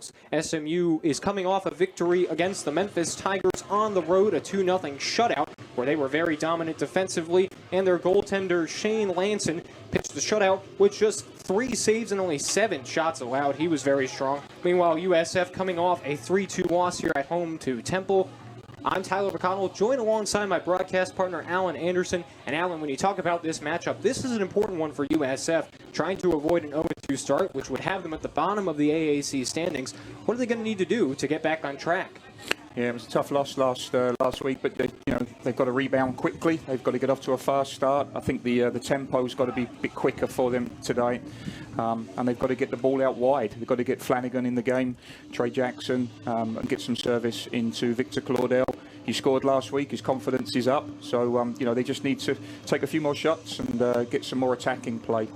SMU is coming off a victory against the Memphis Tigers on the road, a 2-0 shutout, where they were very dominant defensively, and their goaltender Shane Lanson pitched the shutout with just 3 saves and only 7 shots allowed. He was very strong. Meanwhile, USF coming off a 3-2 loss here at home to Temple. I'm Tyler McConnell, joined alongside my broadcast partner, Alan Anderson. And Alan, when you talk about this matchup, this is an important one for USF, trying to avoid an 0-2 start, which would have them at the bottom of the AAC standings. What are they going to need to do to get back on track? Yeah, it was a tough loss last week, but they've got to rebound quickly. They've got to get off to a fast start. I think the tempo's got to be a bit quicker for them today, and they've got to get the ball out wide. They've got to get Flanagan in the game, Trey Jackson, and get some service into Victor Claudel. He scored last week. His confidence is up, so they just need to take a few more shots and get some more attacking play.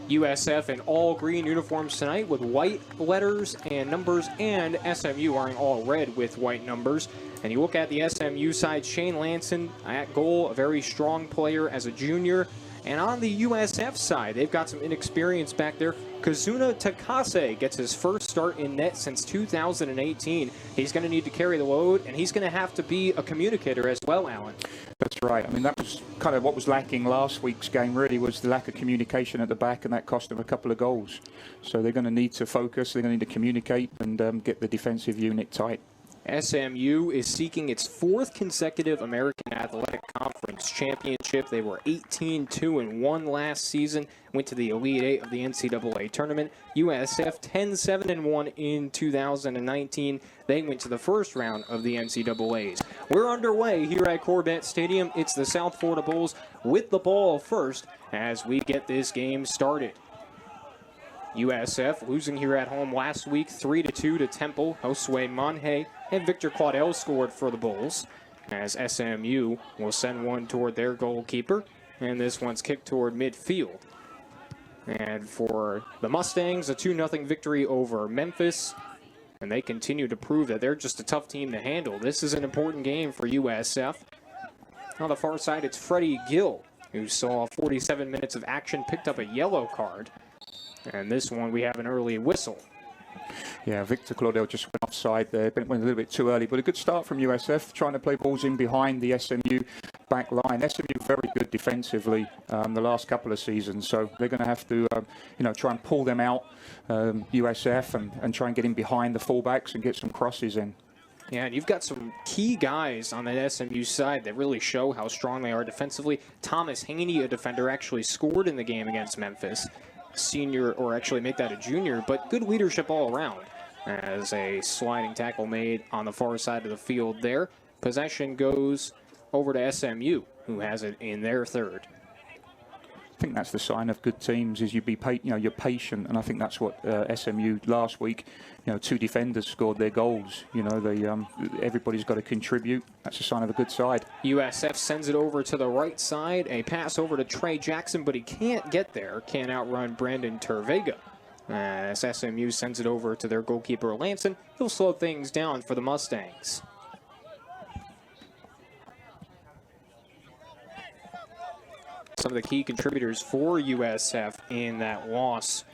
USF in all green uniforms tonight with white letters and numbers, and SMU wearing all red with white numbers. And you look at the SMU side, Shane Lanson at goal, a very strong player as a junior. And on the USF side, they've got some inexperience back there. Kazuna Takase gets his first start in net since 2018. He's going to need to carry the load, and he's going to have to be a communicator as well, Alan. That's right. I mean, that was kind of what was lacking last week's game, really, was the lack of communication at the back, and that cost them a couple of goals. So they're going to need to focus, they're going to need to communicate and get the defensive unit tight. SMU is seeking its 4th consecutive American Athletic Conference championship. They were 18-2-1 last season, went to the Elite 8 of the NCAA tournament. USF 10-7-1 in 2019. They went to the first round of the NCAAs. We're underway here at Corbett Stadium. It's the South Florida Bulls with the ball first as we get this game started. USF losing here at home last week, 3-2 to Temple. Josue Monje and Victor Claudel scored for the Bulls, as SMU will send one toward their goalkeeper, and this one's kicked toward midfield. And for the Mustangs, a 2-0 victory over Memphis, and they continue to prove that they're just a tough team to handle. This is an important game for USF. On the far side, it's Freddie Gill, who saw 47 minutes of action, picked up a yellow card. And this one, we have an early whistle. Yeah, Victor Claudel just went offside there. Went a little bit too early, but a good start from USF, trying to play balls in behind the SMU back line. SMU very good defensively the last couple of seasons, so they're going to have to try and pull them out, USF, and try and get in behind the fullbacks and get some crosses in. Yeah, and you've got some key guys on that SMU side that really show how strong they are defensively. Thomas Haney, a defender, actually scored in the game against Memphis. Senior, or actually make that a junior, but good leadership all around as a sliding tackle made on the far side of the field there. Possession goes over to SMU, who has it in their third. I think that's the sign of good teams, is you're patient, and I think that's what SMU last week. 2 defenders scored their goals. Everybody's got to contribute. That's a sign of a good side. USF sends it over to the right side, a pass over to Trey Jackson, but he can't get there. Can't outrun Brandon Tervega. As SMU sends it over to their goalkeeper Lanson, he'll slow things down for the Mustangs. Some of the key contributors for USF in that loss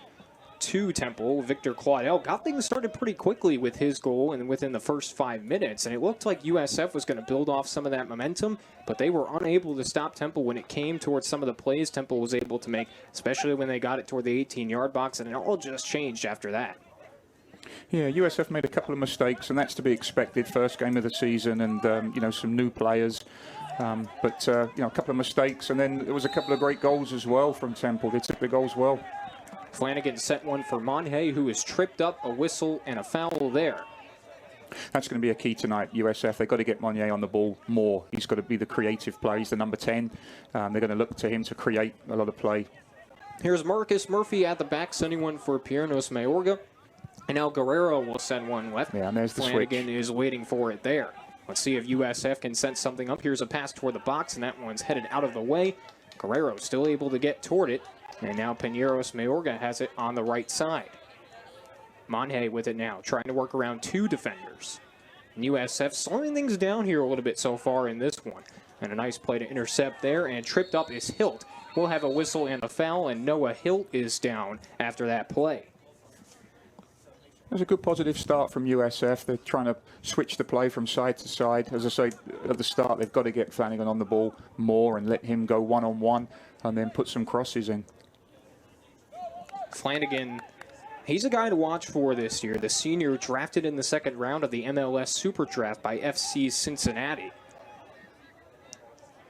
to Temple, Victor Claudel, got things started pretty quickly with his goal and within the first 5 minutes, and it looked like USF was going to build off some of that momentum, but they were unable to stop Temple when it came towards some of the plays Temple was able to make, especially when they got it toward the 18-yard box, and it all just changed after that. Yeah, USF made a couple of mistakes, and that's to be expected. First game of the season, and some new players. But a couple of mistakes, and then there was a couple of great goals as well from Temple. They took the goals well. Flanagan set one for Monje, who was tripped up, a whistle and a foul there. That's going to be a key tonight, USF. They've got to get Monje on the ball more. He's got to be the creative player. He's the number 10. They're going to look to him to create a lot of play. Here's Marcus Murphy at the back, sending one for Piernos Mayorga. And now Guerrero will send one left. Yeah, and there's the Flanagan switch. Is waiting for it there. Let's see if USF can set something up. Here's a pass toward the box, and that one's headed out of the way. Guerrero still able to get toward it. And now Piñeros Mayorga has it on the right side. Monje with it now, trying to work around 2 defenders. And USF slowing things down here a little bit so far in this one. And a nice play to intercept there, and tripped up is Hilt. We'll have a whistle and a foul, and Noah Hilt is down after that play. was a good positive start from USF. They're trying to switch the play from side to side. As I say at the start, they've got to get Flanagan on the ball more and let him go one-on-one and then put some crosses in. Flanagan, he's a guy to watch for this year. The senior drafted in the second round of the MLS Super Draft by FC Cincinnati.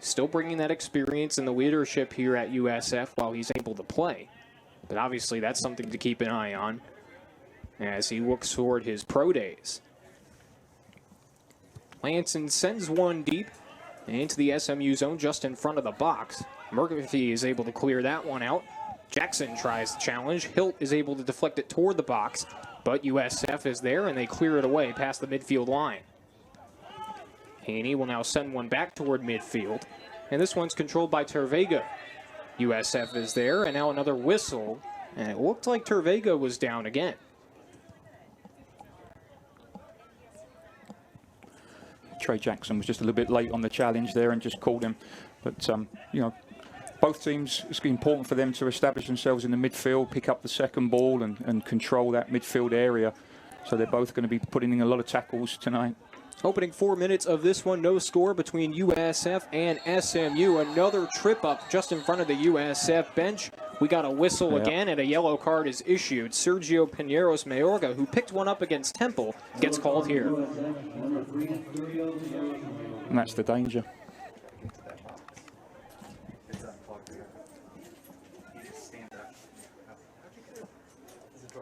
Still bringing that experience and the leadership here at USF while he's able to play. But obviously that's something to keep an eye on as he looks toward his pro days. Lanson sends one deep into the SMU zone just in front of the box. Murphy is able to clear that one out. Jackson tries the challenge. Hilt is able to deflect it toward the box, but USF is there and they clear it away past the midfield line. Haney will now send one back toward midfield, and this one's controlled by Tervega. USF is there, and now another whistle, and it looked like Tervega was down again. Trey Jackson was just a little bit late on the challenge there and just called him. But, you know, both teams, it's important for them to establish themselves in the midfield, pick up the second ball and control that midfield area. So they're both going to be putting in a lot of tackles tonight. Opening 4 minutes of this one, no score between USF and SMU. Another trip up just in front of the USF bench. We got a whistle again, and a yellow card is issued. Sergio Pineros Mayorga, who picked one up against Temple, gets called here. And that's the danger.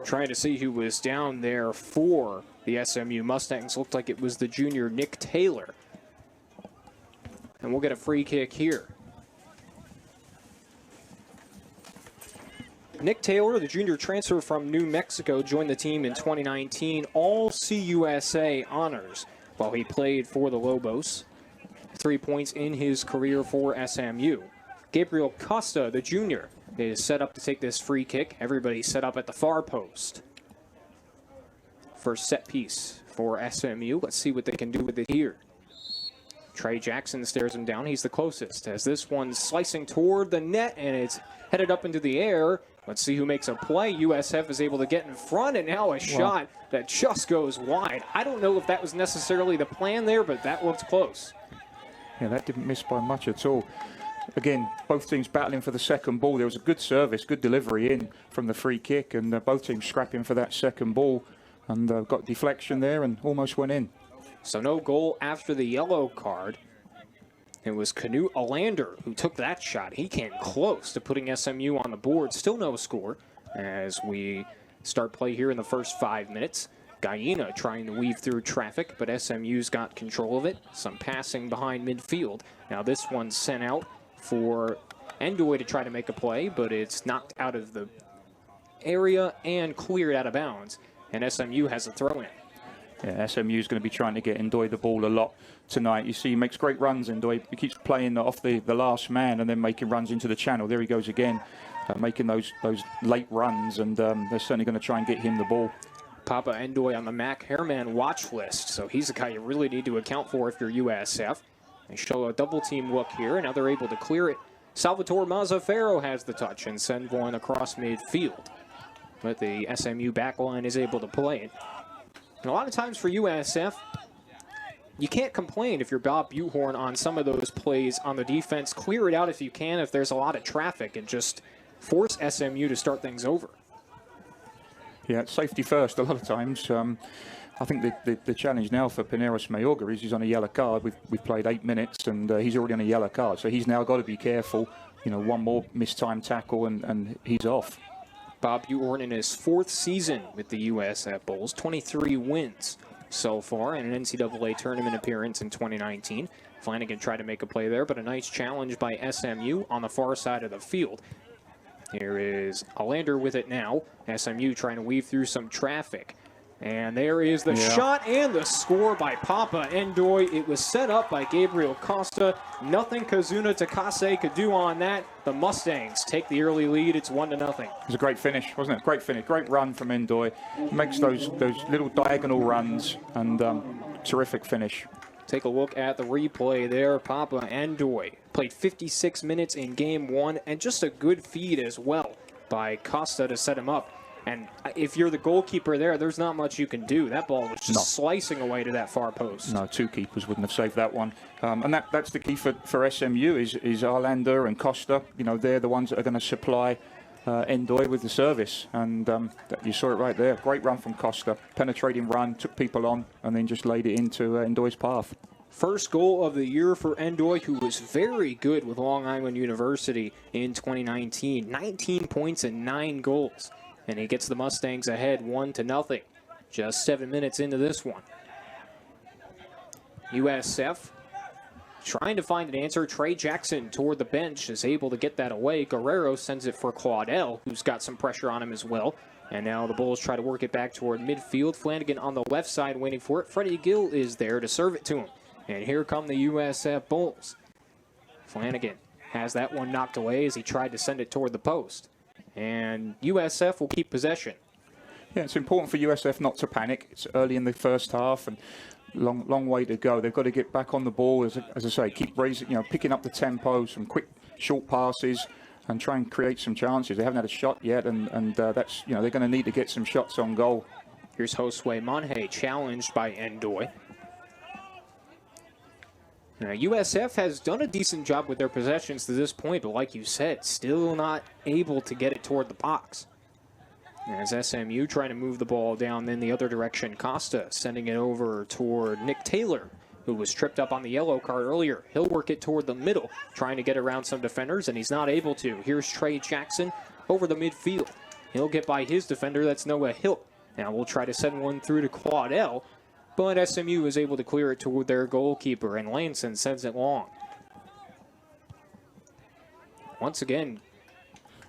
Trying to see who was down there for the SMU Mustangs. Looked like it was the junior Nick Taylor. And we'll get a free kick here. Nick Taylor, the junior transfer from New Mexico, joined the team in 2019. All CUSA honors while he played for the Lobos. 3 points in his career for SMU. Gabriel Costa, the junior, is set up to take this free kick. Everybody set up at the far post. First set piece for SMU. Let's see what they can do with it here. Trey Jackson stares him down. He's the closest as this one's slicing toward the net, and it's headed up into the air. Let's see who makes a play. USF is able to get in front, and now a shot that just goes wide. I don't know if that was necessarily the plan there, but that looked close. Yeah, that didn't miss by much at all. Again, both teams battling for the second ball. There was a good service, good delivery in from the free kick, and both teams scrapping for that second ball, and got deflection there and almost went in. So no goal after the yellow card. It was Canute Alander who took that shot. He came close to putting SMU on the board. Still no score as we start play here in the first 5 minutes. Guyena trying to weave through traffic, but SMU's got control of it. Some passing behind midfield. Now this one's sent out for Endoy to try to make a play, but it's knocked out of the area and cleared out of bounds. And SMU has a throw in. Yeah, SMU is going to be trying to get Endoy the ball a lot tonight. You see he makes great runs, Endoy. He keeps playing off the last man and then making runs into the channel. There he goes again, making those late runs, and they're certainly going to try and get him the ball. Papa Endoy on the Mac Hairman watch list, so he's a guy you really need to account for if you're USF. They show a double team look here, and now they're able to clear it. Salvatore Mazzaferro has the touch and send one across midfield. But the SMU backline is able to play it. And a lot of times for USF, you can't complain if you're Bob Buhorn on some of those plays on the defense. Clear it out if you can, if there's a lot of traffic, and just force SMU to start things over. Yeah, it's safety first a lot of times. I think the challenge now for Pineros Mayorga is he's on a yellow card. We've played 8 minutes, and he's already on a yellow card. So he's now got to be careful. You know, one more mistimed tackle, and he's off. Bob Buhorn in his 4th season with the USF Bulls, 23 wins so far, and an NCAA tournament appearance in 2019. Flanagan tried to make a play there, but a nice challenge by SMU on the far side of the field. Here is Alander with it now. SMU trying to weave through some traffic. And there is the shot and the score by Papa Endoy. It was set up by Gabriel Costa. Nothing Kazuna Takase could do on that. The Mustangs take the early lead. It's 1-0. It was a great finish, wasn't it? Great finish, great run from Endoy. Makes those little diagonal runs, and terrific finish. Take a look at the replay there. Papa Endoy played 56 minutes in game 1, and just a good feed as well by Costa to set him up. And if you're the goalkeeper there, there's not much you can do. That ball was just slicing away to that far post. No, two keepers wouldn't have saved that one. And that's the key for SMU is Arlander and Costa. You know, they're the ones that are going to supply Endoy with the service. And you saw it right there. Great run from Costa. Penetrating run, took people on, and then just laid it into Endoy's path. First goal of the year for Endoy, who was very good with Long Island University in 2019. 19 points and 9 goals. And he gets the Mustangs ahead 1-0. Just 7 minutes into this one. USF trying to find an answer. Trey Jackson toward the bench is able to get that away. Guerrero sends it for Claudel, who's got some pressure on him as well. And now the Bulls try to work it back toward midfield. Flanagan on the left side waiting for it. Freddie Gill is there to serve it to him. And here come the USF Bulls. Flanagan has that one knocked away as he tried to send it toward the post. And USF will keep possession. Yeah, it's important for USF not to panic. It's early in the first half and long way to go. They've got to get back on the ball, as I say, keep raising, picking up the tempo, some quick short passes, and try and create some chances. They haven't had a shot yet, and that's they're going to need to get some shots on goal. Here's Josue Monje challenged by Endoy. Now, USF has done a decent job with their possessions to this point, but like you said, still not able to get it toward the box. As SMU trying to move the ball down in the other direction, Costa sending it over toward Nick Taylor, who was tripped up on the yellow card earlier. He'll work it toward the middle, trying to get around some defenders, and he's not able to. Here's Trey Jackson over the midfield. He'll get by his defender, that's Noah Hilt. Now we'll try to send one through to Claudel, but SMU is able to clear it toward their goalkeeper, and Lanson sends it long. Once again,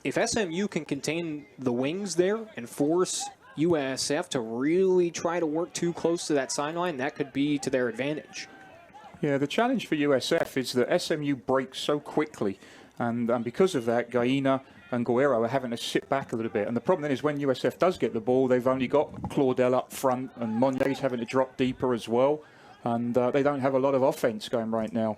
if SMU can contain the wings there and force USF to really try to work too close to that sideline, that could be to their advantage. Yeah, the challenge for USF is that SMU breaks so quickly, and because of that, Gaina and Guerrero are having to sit back a little bit. And the problem then is when USF does get the ball, they've only got Claudel up front, and Monye's having to drop deeper as well, and they don't have a lot of offense going right now.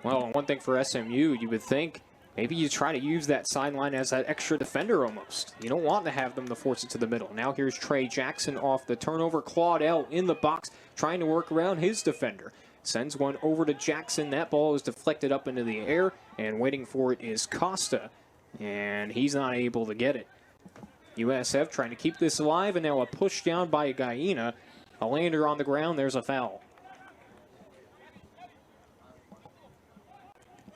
Well, one thing for SMU, you would think, maybe you try to use that sideline as that extra defender almost. You don't want to have them to force it to the middle. Now here's Trey Jackson off the turnover. Claudel in the box trying to work around his defender. Sends one over to Jackson. That ball is deflected up into the air, and waiting for it is Costa. And he's not able to get it. USF trying to keep this alive, and now a push down by Gaina. A lander on the ground, there's a foul.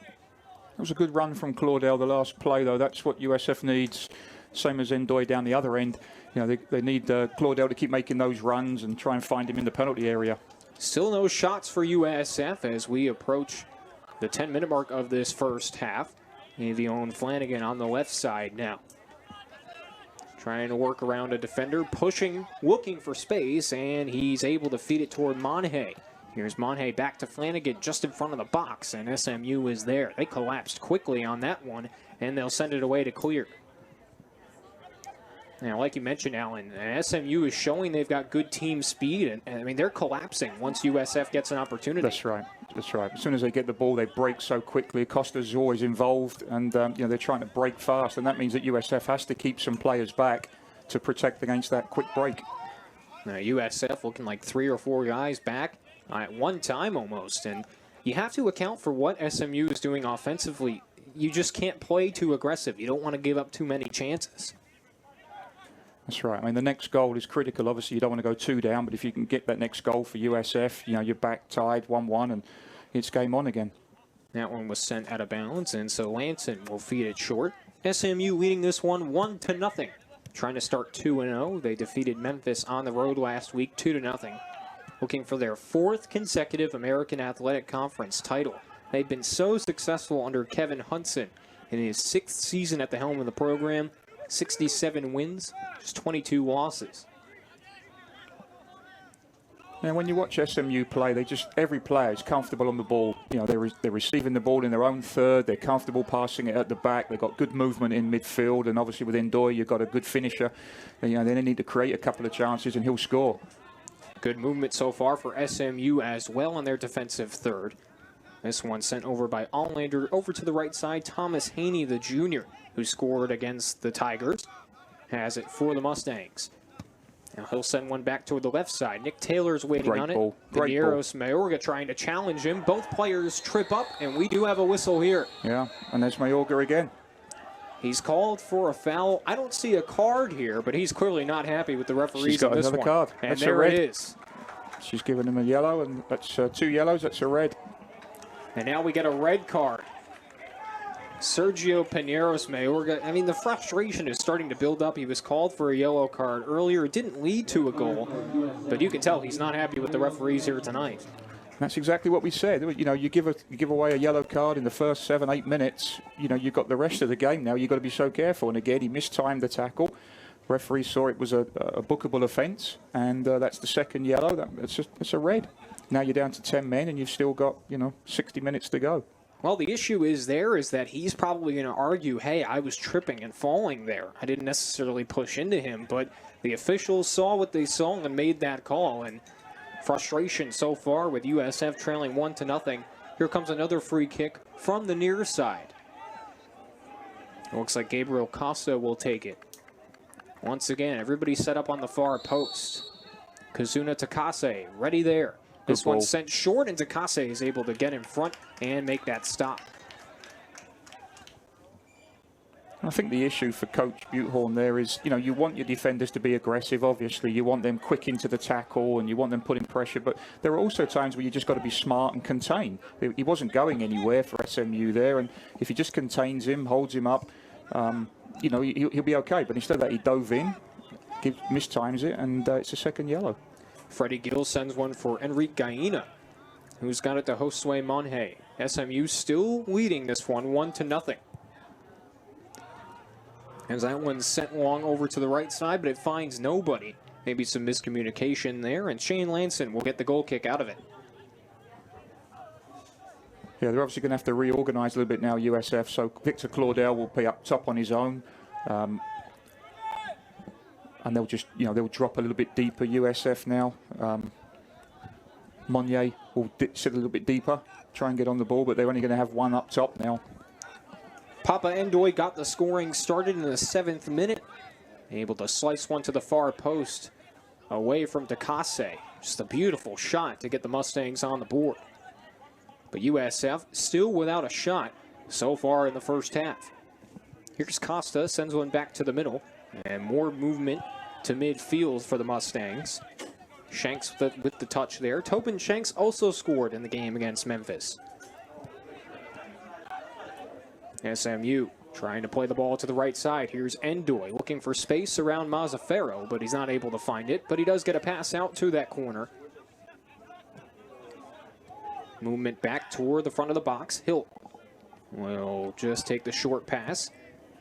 That was a good run from Claudel, the last play, though. That's what USF needs, same as Endoy down the other end. They need Claudel to keep making those runs and try and find him in the penalty area. Still no shots for USF as we approach the 10-minute mark of this first half. Avion Flanagan on the left side now. Trying to work around a defender, pushing, looking for space, and he's able to feed it toward Monje. Here's Monje back to Flanagan just in front of the box, and SMU is there. They collapsed quickly on that one, and they'll send it away to clear. Now, like you mentioned, Alan, SMU is showing they've got good team speed, and I mean, they're collapsing once USF gets an opportunity. That's right. That's right. As soon as they get the ball, they break so quickly. Costa's always involved, and they're trying to break fast, and that means that USF has to keep some players back to protect against that quick break. Now, USF looking like 3 or 4 guys back at one time almost, and you have to account for what SMU is doing offensively. You just can't play too aggressive. You don't want to give up too many chances. That's right. I mean, the next goal is critical. Obviously, you don't want to go 2 down, but if you can get that next goal for USF, you're back tied 1-1, and it's game on again. That one was sent out of bounds, and so Lanson will feed it short. SMU leading this one 1-0. Trying to start 2-0. They defeated Memphis on the road last week 2-0. Looking for their 4th consecutive American Athletic Conference title. They've been so successful under Kevin Hudson in his 6th season at the helm of the program. 67 wins, just 22 losses. Now, when you watch SMU play, every player is comfortable on the ball. They're receiving the ball in their own third. They're comfortable passing it at the back. They've got good movement in midfield, and obviously with Endoy, you've got a good finisher. They need to create a couple of chances, and he'll score. Good movement so far for SMU as well on their defensive third. This one sent over by Allander over to the right side. Thomas Haney, the junior, who scored against the Tigers. has it for the Mustangs. Now he'll send one back toward the left side. Nick Taylor's waiting on it. Pineros Mayorga trying to challenge him. Both players trip up, and we do have a whistle here. Yeah, and there's Mayorga again. He's called for a foul. I don't see a card here, but he's clearly not happy with the referees on this one. She's got another card. And that's there a red. it is. She's given him a yellow, and that's 2 yellows. That's a red. And now we get a red card. Sergio Pineros Mayorga. I mean, the frustration is starting to build up. He was called for a yellow card earlier. It didn't lead to a goal, but you can tell he's not happy with the referees here tonight. That's exactly what we said. You know, you give away a yellow card in the first 7-8 minutes. You know, you've got the rest of the game now. You've got to be so careful. And again, he mistimed the tackle. Referee saw it was a bookable offence, and that's the second yellow. It's a red. Now you're down to 10 men, and you've still got 60 minutes to go. Well, the issue is that he's probably going to argue, hey, I was tripping and falling there. I didn't necessarily push into him, but the officials saw what they saw and made that call. And frustration so far with USF trailing 1-0. Here comes another free kick from the near side. It looks like Gabriel Costa will take it. Once again, everybody set up on the far post. Kazuna Takase ready there. This one's sent short, and Takase is able to get in front and make that stop. I think the issue for Coach Butehorn there is, you want your defenders to be aggressive, obviously. You want them quick into the tackle, and you want them putting pressure. But there are also times where you just got to be smart and contain. He wasn't going anywhere for SMU there, and if he just contains him, holds him up, he'll be okay. But instead of that, he dove in, mistimes it, and it's a second yellow. Freddie Gill sends one for Enrique Gaina, who's got it to Josue Monje. SMU still leading this one 1-0. As that one's sent long over to the right side, but it finds nobody. Maybe some miscommunication there, and Shane Lanson will get the goal kick out of it. Yeah, they're obviously going to have to reorganize a little bit now, USF. So Victor Claudel will be up top on his own. And they'll just, they'll drop a little bit deeper, USF now. Monye will sit a little bit deeper, try and get on the ball, but they're only going to have one up top now. Papa Endoy got the scoring started in the 7th minute. Able to slice one to the far post away from Takase. Just a beautiful shot to get the Mustangs on the board. But USF still without a shot so far in the first half. Here's Costa, sends one back to the middle. And more movement to midfield for the Mustangs. Shanks with the touch there. Tobin Shanks also scored in the game against Memphis. SMU trying to play the ball to the right side. Here's Endoy looking for space around Mazzaferro, but he's not able to find it. But he does get a pass out to that corner. Movement back toward the front of the box. Hill will just take the short pass.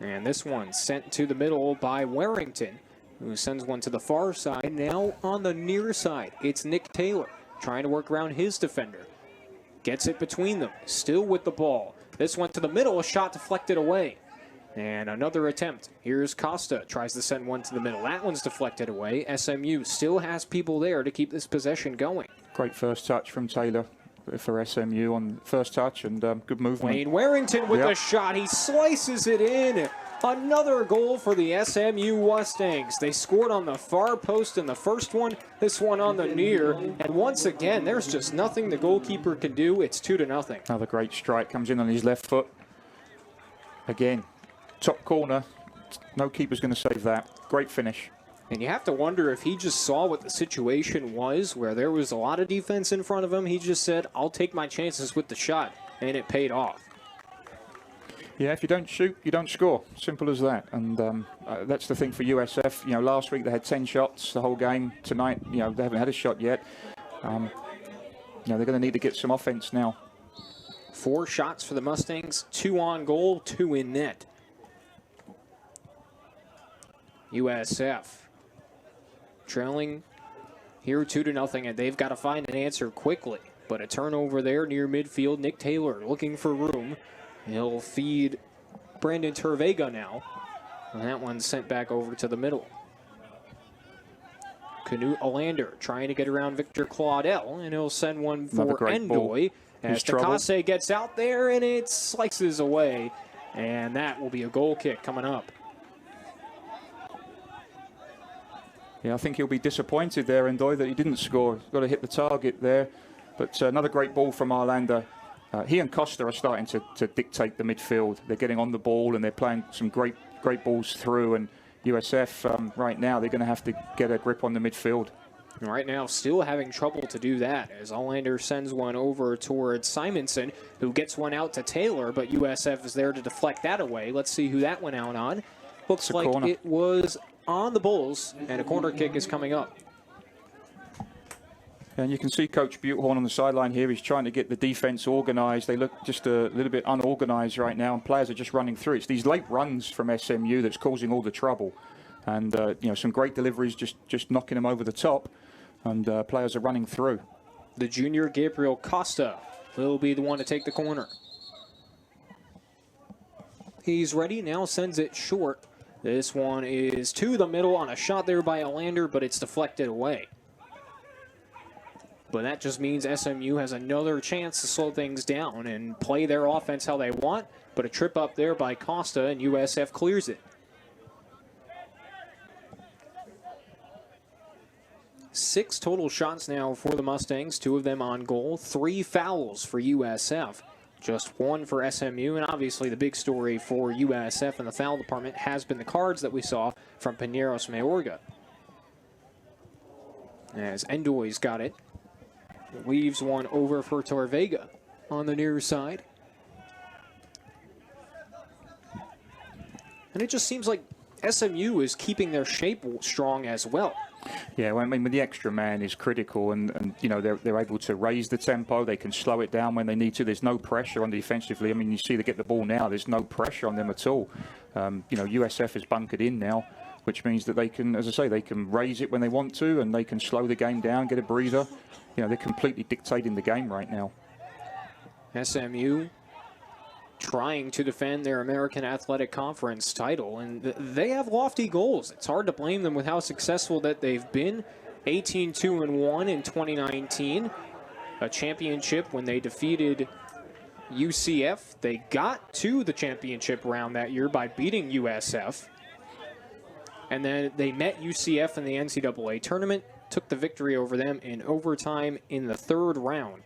And this one sent to the middle by Warrington, who sends one to the far side. Now on the near side, it's Nick Taylor trying to work around his defender. Gets it between them, still with the ball. This went to the middle, a shot deflected away. And another attempt. Here's Costa, tries to send one to the middle. That one's deflected away. SMU still has people there to keep this possession going. Great first touch from Taylor for SMU on first touch, and good movement. Wayne Warrington with the shot. He slices it in. Another goal for the SMU Mustangs. They scored on the far post in the first one, this one on the near. And once again, there's just nothing the goalkeeper can do. It's 2-0. Another great strike comes in on his left foot. Again, top corner. No keeper's going to save that. Great finish. And you have to wonder if he just saw what the situation was, where there was a lot of defense in front of him. He just said, I'll take my chances with the shot, and it paid off. Yeah, if you don't shoot, you don't score. Simple as that. And that's the thing for USF. Last week they had 10 shots the whole game. Tonight, they haven't had a shot yet. They're going to need to get some offense now. 4 shots for the Mustangs, 2 on goal, 2 in net. USF trailing here 2-0, and they've got to find an answer quickly. But a turnover there near midfield. Nick Taylor looking for room. He'll feed Brandon Tervega now. And that one's sent back over to the middle. Knut Olander trying to get around Victor Claudel, and he'll send one for Endoy. As Takase gets out there, and it slices away. And that will be a goal kick coming up. Yeah, I think he'll be disappointed there, Endoy, that he didn't score. He's got to hit the target there. But another great ball from Arlander. He and Costa are starting to dictate the midfield. They're getting on the ball and they're playing some great balls through. And USF, right now, they're going to have to get a grip on the midfield. Right now, still having trouble to do that as Arlander sends one over towards Simonson, who gets one out to Taylor, but USF is there to deflect that away. Let's see who that went out on. Looks like corner. It was on the Bulls, and a corner kick is coming up. And you can see Coach Butehorn on the sideline here. He's trying to get the defense organized. They look just a little bit unorganized right now, and players are just running through. It's these late runs from SMU that's causing all the trouble. And, some great deliveries, just knocking them over the top, and players are running through. The junior Gabriel Costa will be the one to take the corner. He's ready, now sends it short. This one is to the middle on a shot there by Arlander, but it's deflected away. But that just means SMU has another chance to slow things down and play their offense how they want. But a trip up there by Costa, and USF clears it. 6 total shots now for the Mustangs, 2 of them on goal, 3 fouls for USF, just 1 for SMU, and obviously the big story for USF in the foul department has been the cards that we saw from Pineros Mayorga. As Endoy's got it, weaves one over for Torvega on the near side. And it just seems like SMU is keeping their shape strong as well. Yeah, well, I mean, the extra man is critical, and they're able to raise the tempo. They can slow it down when they need to. There's no pressure on defensively. I mean, you see they get the ball now. There's no pressure on them at all. USF is bunkered in now, which means that they can, as I say, they can raise it when they want to, and they can slow the game down, get a breather. They're completely dictating the game right now. SMU trying to defend their American Athletic Conference title, and they have lofty goals. It's hard to blame them with how successful that they've been. 18-2-1 in 2019, a championship when they defeated UCF. They got to the championship round that year by beating USF, and then they met UCF in the NCAA tournament, took the victory over them in overtime in the 3rd round.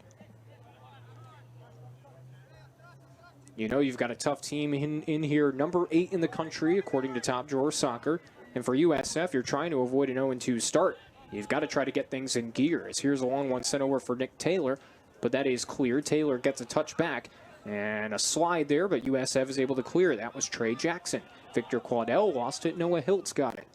You've got a tough team in here, number 8 in the country, according to Top Drawer Soccer. And for USF, you're trying to avoid an 0-2 start. You've got to try to get things in gear. As here's a long one sent over for Nick Taylor, but that is clear. Taylor gets a touch back and a slide there, but USF is able to clear. That was Trey Jackson. Victor Quaddell lost it. Noah Hiltz got it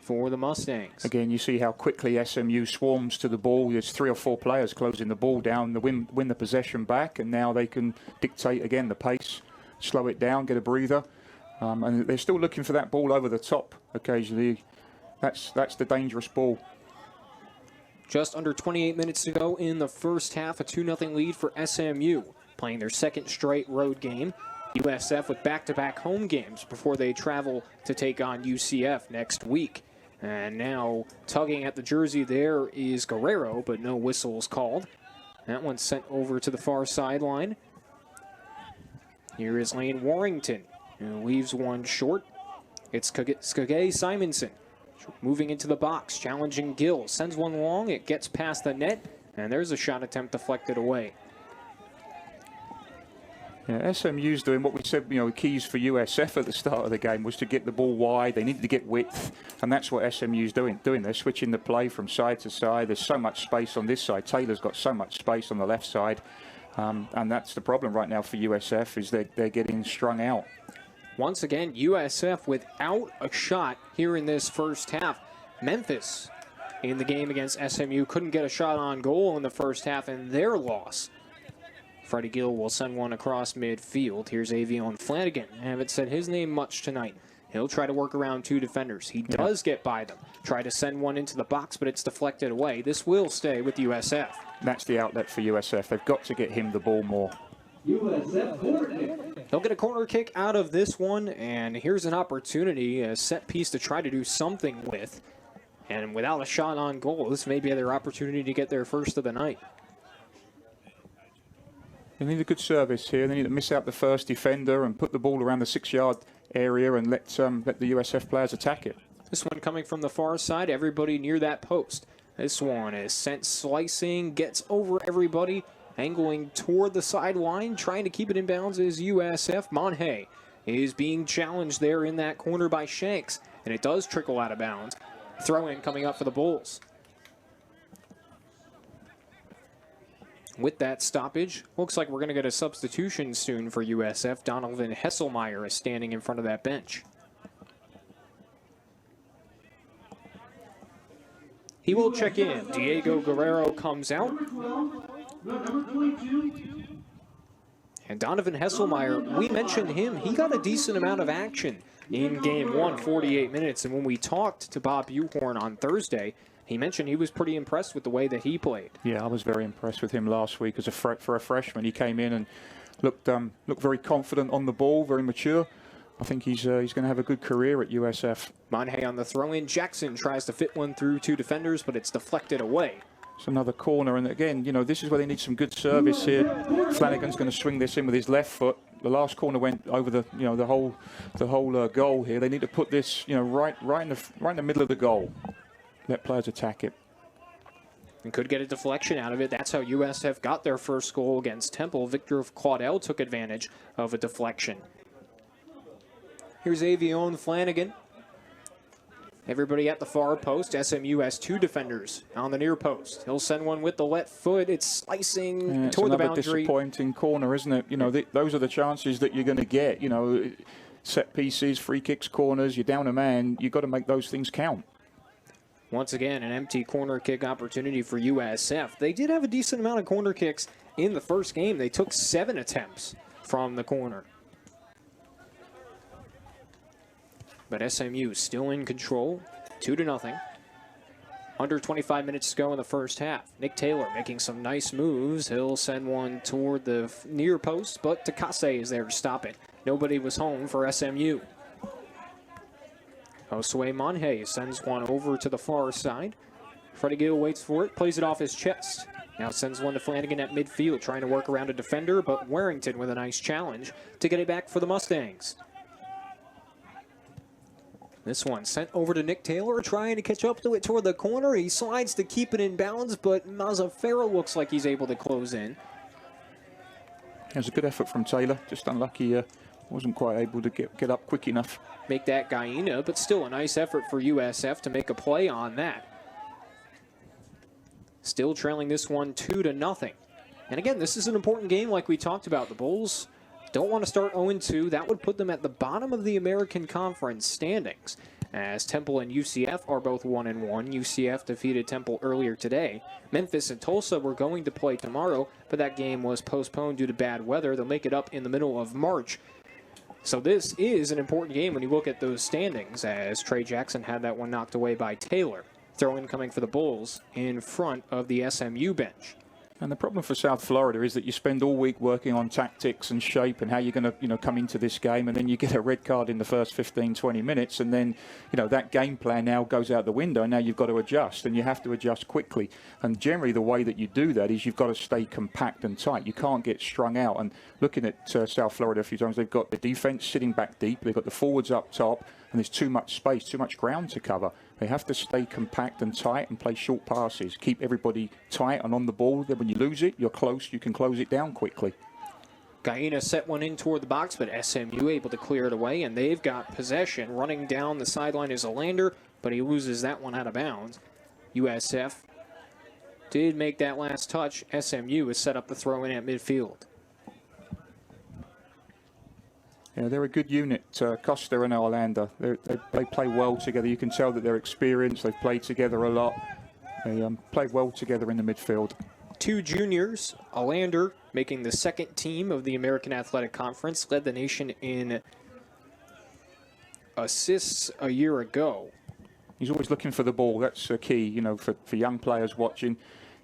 for the Mustangs. Again, you see how quickly SMU swarms to the ball. There's 3 or 4 players closing the ball down, win the possession back, and now they can dictate again the pace, slow it down, get a breather, and they're still looking for that ball over the top occasionally. That's the dangerous ball. Just under 28 minutes to go in the first half, a 2-0 lead for SMU, playing their 2nd straight road game. USF with back-to-back home games before they travel to take on UCF next week. And now tugging at the jersey there is Guerrero, but no whistles called. That one's sent over to the far sideline. Here is Lane Warrington, who leaves one short. It's Skagay Simonson moving into the box, challenging Gill. Sends one long, it gets past the net, and there's a shot attempt deflected away. Yeah, SMU's doing what we said, keys for USF at the start of the game was to get the ball wide. They needed to get width, and that's what SMU's doing. They're switching the play from side to side. There's so much space on this side. Taylor's got so much space on the left side, and that's the problem right now for USF is they're getting strung out. Once again, USF without a shot here in this first half. Memphis in the game against SMU couldn't get a shot on goal in the first half, and their loss. Freddie Gill will send one across midfield. Here's Avion Flanagan. I haven't said his name much tonight. He'll try to work around 2 defenders. He does get by them. Try to send one into the box, but it's deflected away. This will stay with USF. That's the outlet for USF. They've got to get him the ball more. USF corner kick. They'll get a corner kick out of this one, and here's an opportunity, a set piece to try to do something with. And without a shot on goal, this may be their opportunity to get their first of the night. They need a good service here. They need to miss out the first defender and put the ball around the 6-yard area and let the USF players attack it. This one coming from the far side, everybody near that post. This one is sent slicing, gets over everybody, angling toward the sideline, trying to keep it in bounds is USF. Monhay is being challenged there in that corner by Shanks, and it does trickle out of bounds. Throw in coming up for the Bulls. With that stoppage, looks like we're going to get a substitution soon for USF. Donovan Hesselmeyer is standing in front of that bench. He will check in. Diego Guerrero comes out. And Donovan Hesselmeyer, we mentioned him. He got a decent amount of action in game one, 48 minutes. And when we talked to Bob Buhorn on Thursday, he mentioned he was pretty impressed with the way that he played. Yeah, I was very impressed with him last week as for a freshman. He came in and looked very confident on the ball, very mature. I think he's going to have a good career at USF. Monhay on the throw-in. Jackson tries to fit one through two defenders, but it's deflected away. It's another corner, and again, you know, this is where they need some good service here. Flanagan's going to swing this in with his left foot. The last corner went over the whole goal here. They need to put this, right in the middle of the goal. Let players attack it. And could get a deflection out of it. That's how USF got their first goal against Temple. Victor Claudel took advantage of a deflection. Here's Avion Flanagan. Everybody at the far post. SMU has two defenders on the near post. He'll send one with the left foot. It's slicing toward the boundary. Disappointing corner, isn't it? You know, those are the chances that you're going to get. You know, set pieces, free kicks, corners. You're down a man. You've got to make those things count. Once again, an empty corner kick opportunity for USF. They did have a decent amount of corner kicks in the first game. They took 7 attempts from the corner. But SMU still in control, 2-0. Under 25 minutes to go in the first half. Nick Taylor making some nice moves. He'll send one toward the near post, but Takase is there to stop it. Nobody was home for SMU. Josue Monhay sends one over to the far side. Freddie Gill waits for it, plays it off his chest. Now sends one to Flanagan at midfield, trying to work around a defender, but Warrington with a nice challenge to get it back for the Mustangs. This one sent over to Nick Taylor, trying to catch up to it toward the corner. He slides to keep it in bounds, but Mazzaferro looks like he's able to close in. It was a good effort from Taylor, just unlucky. Wasn't quite able to get up quick enough. Make that Gaina, but still a nice effort for USF to make a play on that. Still trailing this one 2-0. And again, this is an important game like we talked about. The Bulls don't want to start 0-2. That would put them at the bottom of the American Conference standings, as Temple and UCF are both 1-1. UCF defeated Temple earlier today. Memphis and Tulsa were going to play tomorrow, but that game was postponed due to bad weather. They'll make it up in the middle of March. So this is an important game when you look at those standings, as Trey Jackson had that one knocked away by Taylor. Throw-in coming for the Bulls in front of the SMU bench. And the problem for South Florida is that you spend all week working on tactics and shape and how you're going to, come into this game, and then you get a red card in the first 15, 20 minutes, and then, that game plan now goes out the window, and now you've got to adjust, and you have to adjust quickly. And generally the way that you do that is you've got to stay compact and tight. You can't get strung out. And looking at South Florida a few times, they've got the defense sitting back deep, they've got the forwards up top, and there's too much space, too much ground to cover. They have to stay compact and tight and play short passes. Keep everybody tight and on the ball. Then when you lose it, you're close. You can close it down quickly. Gaina set one in toward the box, but SMU able to clear it away, and they've got possession. Running down the sideline is Alander, but he loses that one out of bounds. USF did make that last touch. SMU has set up the throw-in at midfield. Yeah, they're a good unit, Costa and Orlando. They play well together. You can tell that they're experienced. They've played together a lot. They play well together in the midfield. 2 juniors, Orlando making the second team of the American Athletic Conference, led the nation in assists a year ago. He's always looking for the ball. That's a key, for young players watching.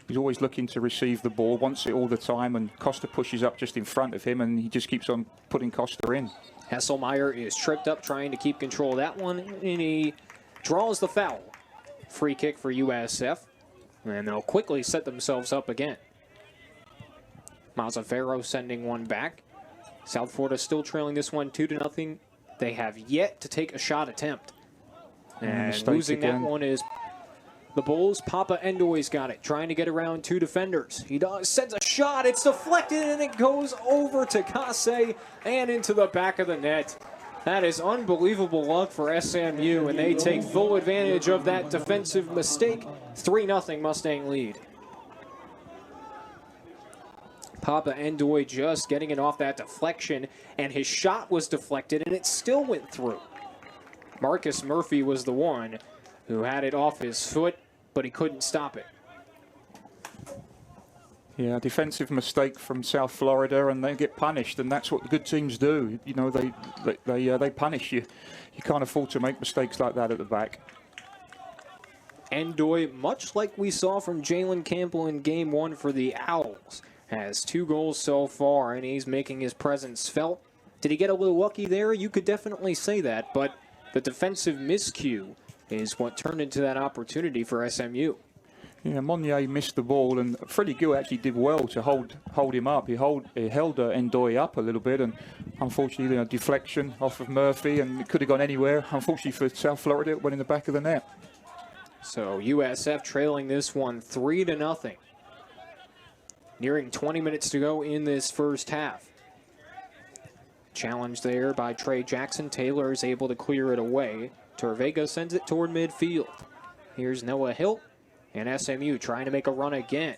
He's always looking to receive the ball, wants it all the time, and Costa pushes up just in front of him, and he just keeps on putting Costa in. Hesselmeyer is tripped up trying to keep control of that one, and he draws the foul. Free kick for USF, and they'll quickly set themselves up again. Mazzaferro sending one back. South Florida still trailing this one 2-0. They have yet to take a shot attempt. And losing that one is the Bulls. Papa Endoy's got it, trying to get around two defenders. He sends a shot. It's deflected, and it goes over to Kase and into the back of the net. That is unbelievable luck for SMU, and they take full advantage of that defensive mistake. 3-0 Mustang lead. Papa Endoy just getting it off that deflection, and his shot was deflected, and it still went through. Marcus Murphy was the one who had it off his foot, but he couldn't stop it. Yeah, defensive mistake from South Florida, and they get punished, and that's what the good teams do. You know, they punish you. You can't afford to make mistakes like that at the back. Endoy, much like we saw from Jalen Campbell in Game 1 for the Owls, has 2 goals so far, and he's making his presence felt. Did he get a little lucky there? You could definitely say that, but the defensive miscue is what turned into that opportunity for SMU. Yeah, Monnier missed the ball, and Freddie Gill actually did well to hold him up. He held Endoy up a little bit, and unfortunately, a deflection off of Murphy, and it could have gone anywhere. Unfortunately for South Florida, it went in the back of the net. So USF trailing this one 3-0. Nearing 20 minutes to go in this first half. Challenge there by Trey Jackson. Taylor is able to clear it away. Torvega sends it toward midfield. Here's Noah Hilt. And SMU trying to make a run again.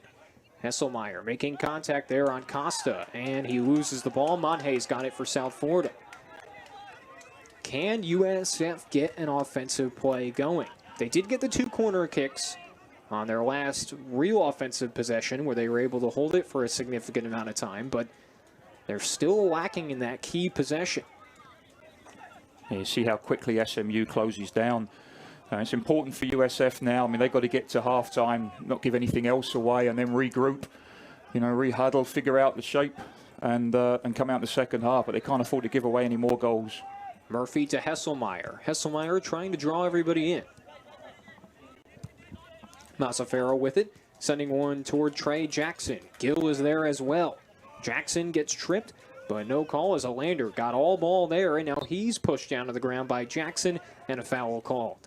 Hesselmeyer making contact there on Costa, and he loses the ball. Monhay's got it for South Florida. Can USF get an offensive play going? They did get the 2 corner kicks on their last real offensive possession, where they were able to hold it for a significant amount of time, but they're still lacking in that key possession. Yeah, you see how quickly SMU closes down. It's important for USF now. I mean, they've got to get to half-time, not give anything else away, and then regroup, you know, re-huddle, figure out the shape, and come out in the second half. But they can't afford to give away any more goals. Murphy to Hesselmeyer. Hesselmeyer trying to draw everybody in. Mazzaferro with it, sending one toward Trey Jackson. Gill is there as well. Jackson gets tripped, but no call as Olander got all ball there, and now he's pushed down to the ground by Jackson, and a foul called.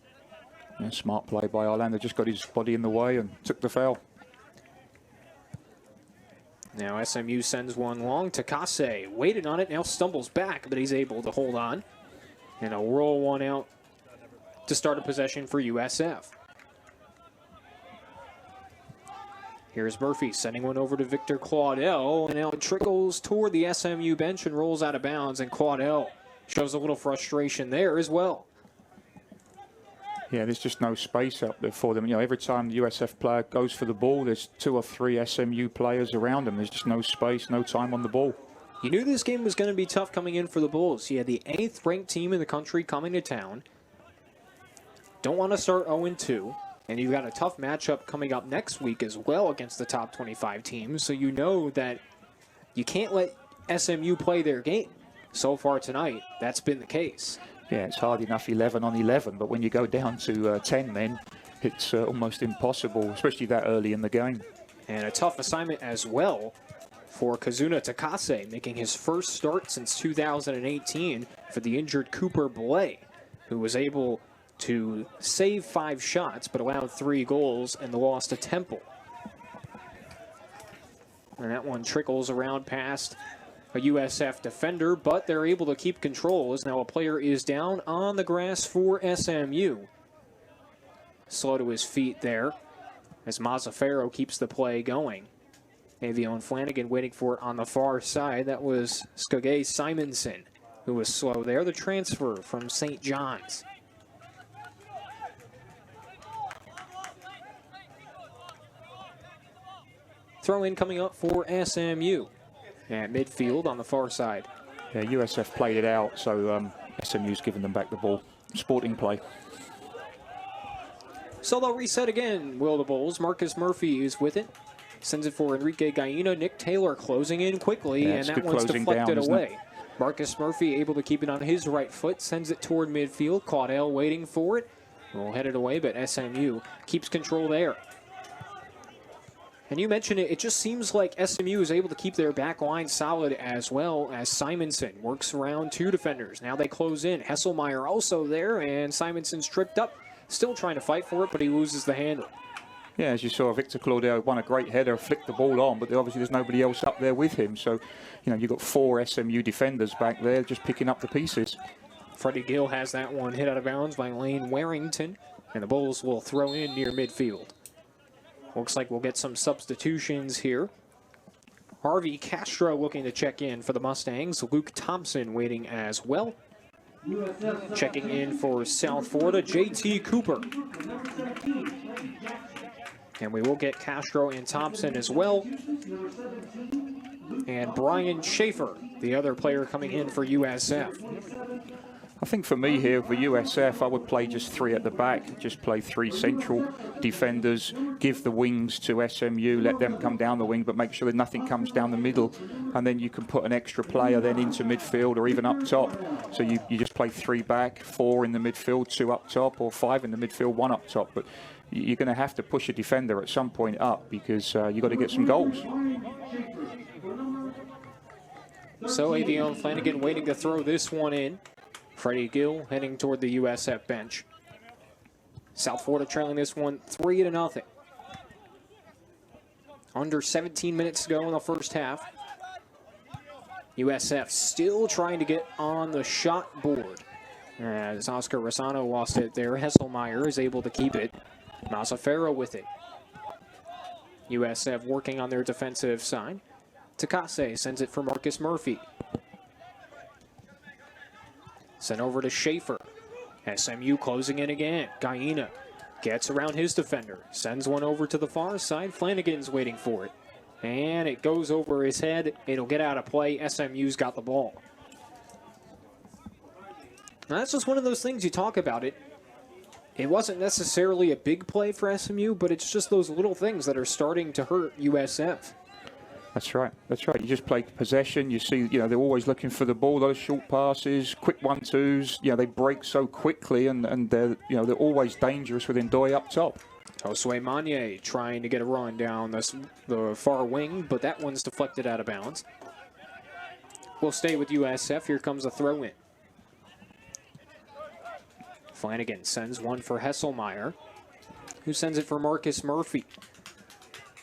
Yeah, smart play by Orlando, just got his body in the way and took the foul. Now SMU sends one long. Takase waited on it, now stumbles back, but he's able to hold on. And a roll one out to start a possession for USF. Here's Murphy sending one over to Victor Claudel, and now it trickles toward the SMU bench and rolls out of bounds, and Claudel shows a little frustration there as well. Yeah, there's just no space up there for them. You know, every time the USF player goes for the ball, there's 2 or 3 SMU players around them. There's just no space, no time on the ball. You knew this game was going to be tough coming in for the Bulls. You had the 8th ranked team in the country coming to town. Don't want to start 0-2. And you've got a tough matchup coming up next week as well against the top 25 teams. So you know that you can't let SMU play their game. So far tonight, that's been the case. Yeah, it's hard enough 11 on 11, but when you go down to 10 men, it's almost impossible, especially that early in the game. And a tough assignment as well for Kazuna Takase, making his first start since 2018 for the injured Cooper Blay, who was able to save 5 shots but allowed 3 goals in the loss to Temple. And that one trickles around past a USF defender, but they're able to keep control as now a player is down on the grass for SMU. Slow to his feet there as Mazzaferro keeps the play going. Avion Flanagan waiting for it on the far side. That was Skagay Simonson who was slow there, the transfer from St. John's. Throw in coming up for SMU. At midfield on the far side. Yeah, USF played it out, so SMU's given them back the ball. Sporting play. So they'll reset again, will the Bulls. Marcus Murphy is with it. Sends it for Enrique Gaina. Nick Taylor closing in quickly, and that one's deflected away. Marcus Murphy able to keep it on his right foot. Sends it toward midfield. Claudel waiting for it. Will head it away, but SMU keeps control there. And you mentioned it, it just seems like SMU is able to keep their back line solid as well as Simonson works around 2 defenders. Now they close in. Hesselmeyer also there, and Simonson's tripped up. still trying to fight for it, but he loses the handle. Yeah, as you saw, Victor Claudel won a great header, flicked the ball on, but obviously there's nobody else up there with him. So, you've got 4 SMU defenders back there just picking up the pieces. Freddie Gill has that one hit out of bounds by Lane Warrington, and the Bulls will throw in near midfield. Looks like we'll get some substitutions here. Harvey Castro looking to check in for the Mustangs. Luke Thompson waiting as well. Checking in for South Florida, JT Cooper. And we will get Castro and Thompson as well. And Brian Schaefer, the other player coming in for USF. I think for me here, for USF, I would play just 3 at the back, just play 3 central defenders, give the wings to SMU, let them come down the wing, but make sure that nothing comes down the middle, and then you can put an extra player then into midfield or even up top. So you just play 3 back, 4 in the midfield, 2 up top, or 5 in the midfield, 1 up top. But you're going to have to push a defender at some point up because you've got to get some goals. So Avion Flanagan waiting to throw this one in. Freddie Gill heading toward the USF bench. South Florida trailing this one 3-0. Under 17 minutes to go in the first half. USF still trying to get on the shot board. As Oscar Rosano lost it there, Hesselmeyer is able to keep it. Mazzaferro with it. USF working on their defensive side. Takase sends it for Marcus Murphy. Sent over to Schaefer. SMU closing in again. Gaina gets around his defender. Sends one over to the far side. Flanagan's waiting for it. And it goes over his head. It'll get out of play. SMU's got the ball. Now, that's just one of those things you talk about it. It wasn't necessarily a big play for SMU, but it's just those little things that are starting to hurt USF. That's right. That's right. You just play possession. You see, they're always looking for the ball. Those short passes, quick 1-2s. They break so quickly, and they're always dangerous with Ndoye up top. Josue Manye trying to get a run down the far wing, but that one's deflected out of bounds. We'll stay with USF. Here comes a throw-in. Flanagan sends one for Hesselmeyer, who sends it for Marcus Murphy.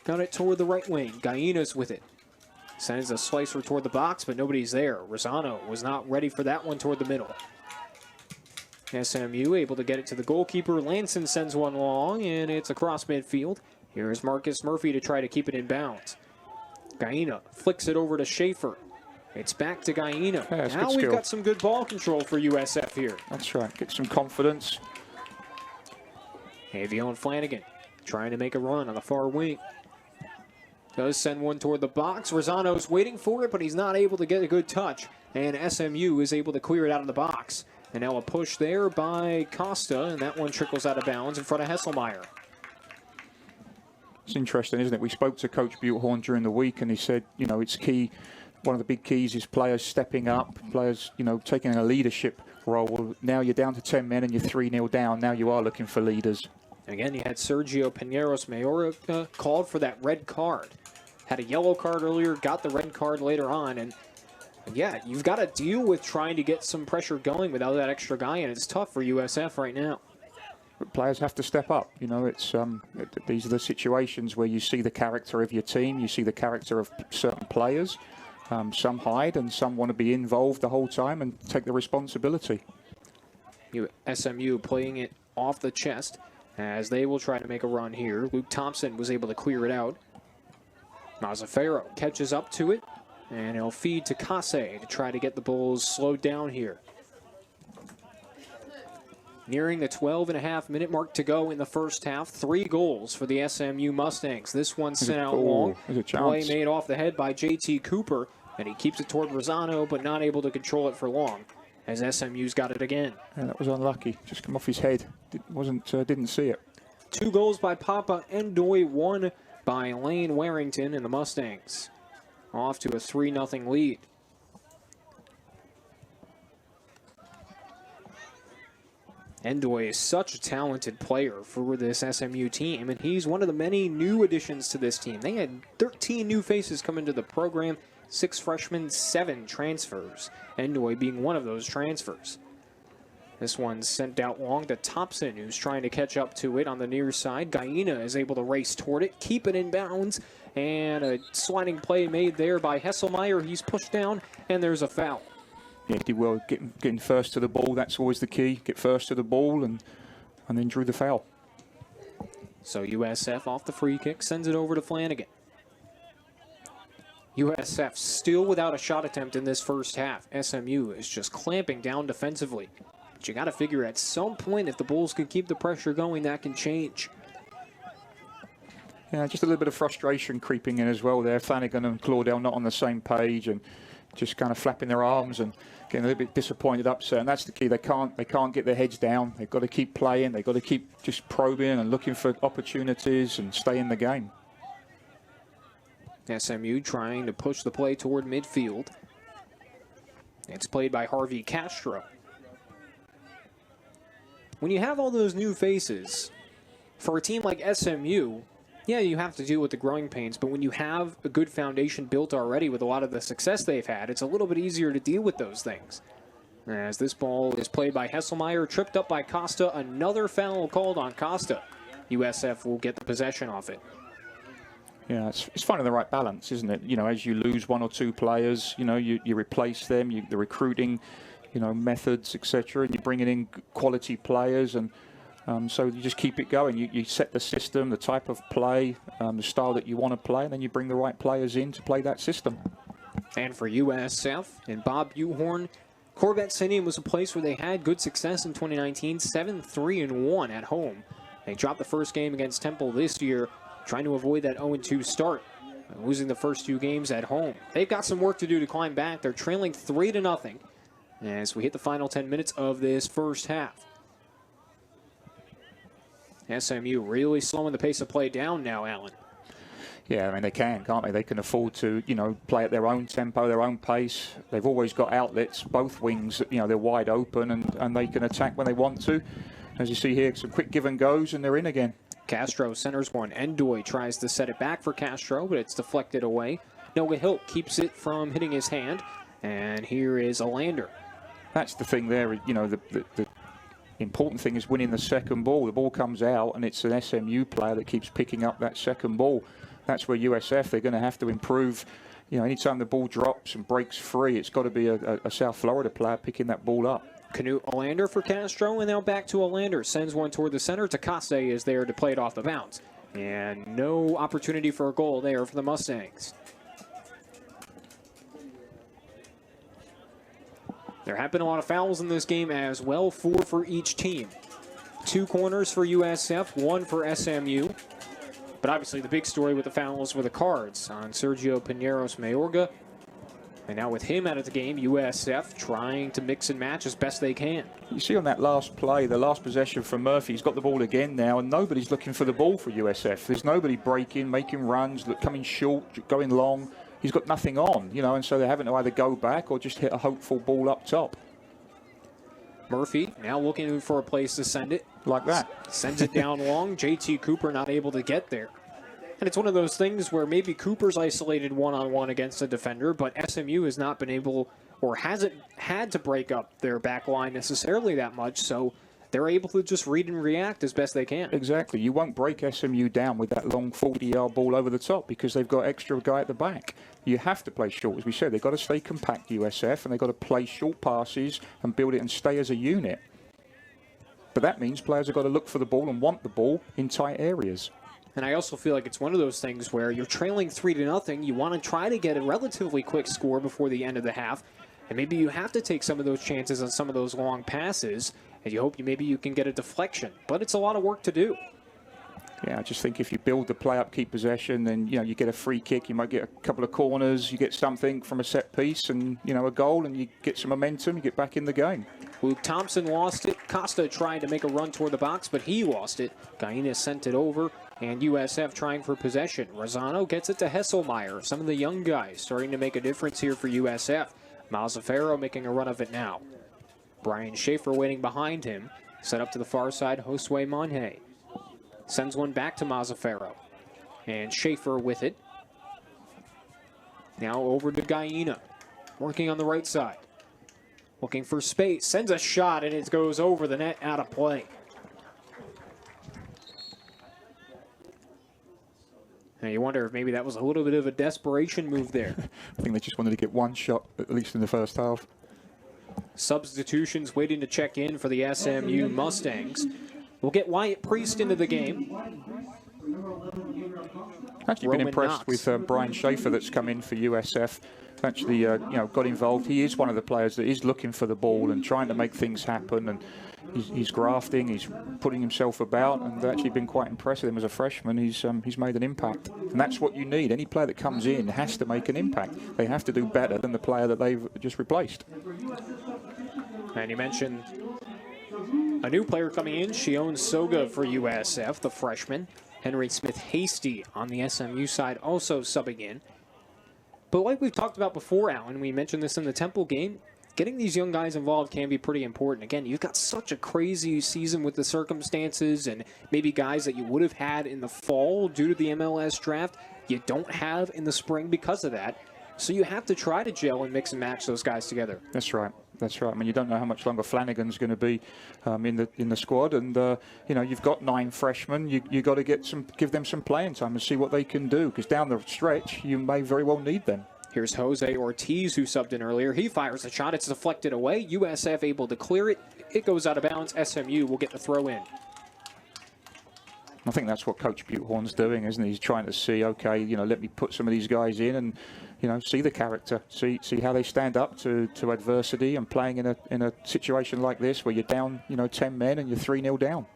Got it toward the right wing. Gaina's with it. Sends a slicer toward the box, but nobody's there. Rosano was not ready for that one toward the middle. SMU able to get it to the goalkeeper. Lanson sends one long, and it's across midfield. Here's Marcus Murphy to try to keep it in bounds. Gaina flicks it over to Schaefer. It's back to Gaina. Yeah, now we've got some good ball control for USF here. That's right. Get some confidence. Avion Flanagan trying to make a run on the far wing. Does send one toward the box. Rosano's waiting for it, but he's not able to get a good touch. And SMU is able to clear it out of the box. And now a push there by Costa, and that one trickles out of bounds in front of Hesselmeyer. It's interesting, isn't it? We spoke to Coach Butehorn during the week, and he said, it's key. One of the big keys is players stepping up, players, taking a leadership role. Well, now you're down to 10 men and you're 3-0 down. Now you are looking for leaders. Again, you had Sergio Pineros-Mayorga called for that red card. Had a yellow card earlier, got the red card later on. And yeah, you've got to deal with trying to get some pressure going without that extra guy, and it's tough for USF right now. But players have to step up. These are the situations where you see the character of your team, you see the character of certain players. Some hide and some want to be involved the whole time and take the responsibility. SMU playing it off the chest as they will try to make a run here. Luke Thompson was able to clear it out. Mazzaferro catches up to it, and he'll feed to Kase to try to get the Bulls slowed down here. Nearing the 12.5-minute mark to go in the first half. 3 goals for the SMU Mustangs. This one sent out long. Play made off the head by JT Cooper, and he keeps it toward Rosano, but not able to control it for long, as SMU's got it again. Yeah, that was unlucky. Just come off his head. Didn't see it. 2 goals by Papa Ndoye, 1 by Lane Warrington, and the Mustangs off to a 3-0 lead. Ndoye is such a talented player for this SMU team, and he's one of the many new additions to this team. They had 13 new faces come into the program, 6 freshmen, 7 transfers. Ndoye being one of those transfers. This one's sent out long to Thompson, who's trying to catch up to it on the near side. Guyena is able to race toward it, keep it in bounds, and a sliding play made there by Hesselmeyer. He's pushed down, and there's a foul. Yeah, he did well getting first to the ball. That's always the key. Get first to the ball and then drew the foul. So USF off the free kick, sends it over to Flanagan. USF still without a shot attempt in this first half. SMU is just clamping down defensively. But you got to figure at some point if the Bulls can keep the pressure going, that can change. Yeah, just a little bit of frustration creeping in as well there. Flanagan and Claudel not on the same page and just kind of flapping their arms and getting a little bit disappointed, upset. And that's the key. They can't get their heads down. They've got to keep playing. They've got to keep just probing and looking for opportunities and stay in the game. SMU trying to push the play toward midfield. It's played by Harvey Castro. When you have all those new faces, for a team like SMU, yeah, you have to deal with the growing pains, but when you have a good foundation built already with a lot of the success they've had, it's a little bit easier to deal with those things. As this ball is played by Hesselmeyer, tripped up by Costa, another foul called on Costa. USF will get the possession off it. Yeah, it's finding the right balance, isn't it? You know, as you lose one or two players, you know, you replace them, the recruiting, you know, methods, etc., and you're bringing in quality players, and so you just keep it going. You set the system, the type of play, the style that you want to play, and then you bring the right players in to play that system. And for USF and Bob Buhorn, Corvette Stadium was a place where they had good success in 2019, 7-3-1 at home. They dropped the first game against Temple this year, trying to avoid that 0-2 start, losing the first two games at home. They've got some work to do to climb back. They're trailing 3-0 as we hit the final 10 minutes of this first half. SMU really slowing the pace of play down now, Alan. Yeah, I mean, they can't they? They can afford to, you know, play at their own tempo, their own pace. They've always got outlets, both wings, you know, they're wide open and they can attack when they want to. As you see here, some quick give and goes and they're in again. Castro centers one. Endoy tries to set it back for Castro, but it's deflected away. Noah Hilt keeps it from hitting his hand. And here is Alander. That's the thing there. You know, the important thing is winning the second ball. The ball comes out and it's an SMU player that keeps picking up that second ball. That's where USF, they're going to have to improve. You know, anytime the ball drops and breaks free, it's got to be a South Florida player picking that ball up. Canute Alander for Castro, and now back to Alander. Sends one toward the center. Takase is there to play it off the bounce. And no opportunity for a goal there for the Mustangs. There have been a lot of fouls in this game as well, 4 for each team. 2 corners for USF, 1 for SMU. But obviously the big story with the fouls were the cards on Sergio Pineros Mayorga. And now with him out of the game, USF trying to mix and match as best they can. You see on that last play, the last possession from Murphy, he's got the ball again now, and nobody's looking for the ball for USF. There's nobody breaking, making runs, coming short, going long. He's got nothing on, you know, and so they're having to either go back or just hit a hopeful ball up top. Murphy now looking for a place to send it. Like that. Sends it down long. JT Cooper not able to get there. And it's one of those things where maybe Cooper's isolated one-on-one against a defender, but SMU has not been able or hasn't had to break up their back line necessarily that much, so they're able to just read and react as best they can. Exactly. You won't break SMU down with that long 40-yard ball over the top because they've got extra guy at the back. You have to play short. As we said, they've got to stay compact, USF, and they've got to play short passes and build it and stay as a unit. But that means players have got to look for the ball and want the ball in tight areas. And I also feel like it's one of those things where you're trailing 3-0. You want to try to get a relatively quick score before the end of the half. And maybe you have to take some of those chances on some of those long passes. And you hope maybe you can get a deflection. But it's a lot of work to do. Yeah, I just think if you build the play up, keep possession, then, you know, you get a free kick, you might get a couple of corners, you get something from a set piece and, you know, a goal, and you get some momentum, you get back in the game. Luke Thompson lost it. Costa tried to make a run toward the box, but he lost it. Guyena sent it over, and USF trying for possession. Rosano gets it to Hesselmeyer. Some of the young guys starting to make a difference here for USF. Mazzaferro making a run of it now. Brian Schaefer waiting behind him. Set up to the far side, Josue Monje. Sends one back to Mazzaferro. And Schaefer with it. Now over to Guyena. Working on the right side. Looking for space, sends a shot, and it goes over the net, out of play. Now you wonder if maybe that was a little bit of a desperation move there. I think they just wanted to get one shot, at least in the first half. Substitutions waiting to check in for the SMU Mustangs. We'll get Wyatt Priest into the game. Actually been impressed with Brian Schaefer that's come in for USF. Actually, got involved. He is one of the players that is looking for the ball and trying to make things happen. And he's grafting. He's putting himself about, and actually been quite impressed with him as a freshman. He's made an impact, and that's what you need. Any player that comes in has to make an impact. They have to do better than the player that they've just replaced. And you mentioned a new player coming in, Shion Soga for USF, the freshman. Henry Smith Hasty on the SMU side also subbing in. But like we've talked about before, Alan, we mentioned this in the Temple game, getting these young guys involved can be pretty important. Again, you've got such a crazy season with the circumstances and maybe guys that you would have had in the fall due to the MLS draft, you don't have in the spring because of that. So you have to try to gel and mix and match those guys together. That's right. That's right. I mean, you don't know how much longer Flanagan's going to be in the squad, and you've got 9 freshmen. You got to give them some playing time and see what they can do, because down the stretch you may very well need them. Here's Jose Ortiz, who subbed in earlier. He fires a shot. It's deflected away. USF able to clear it. It goes out of bounds. SMU will get the throw in. I think that's what Coach Buthorn's doing, isn't he? He's trying to see, okay, let me put some of these guys in and, see the character, see how they stand up to adversity, and playing in a situation like this where you're down, 10 men and you're 3-0 down.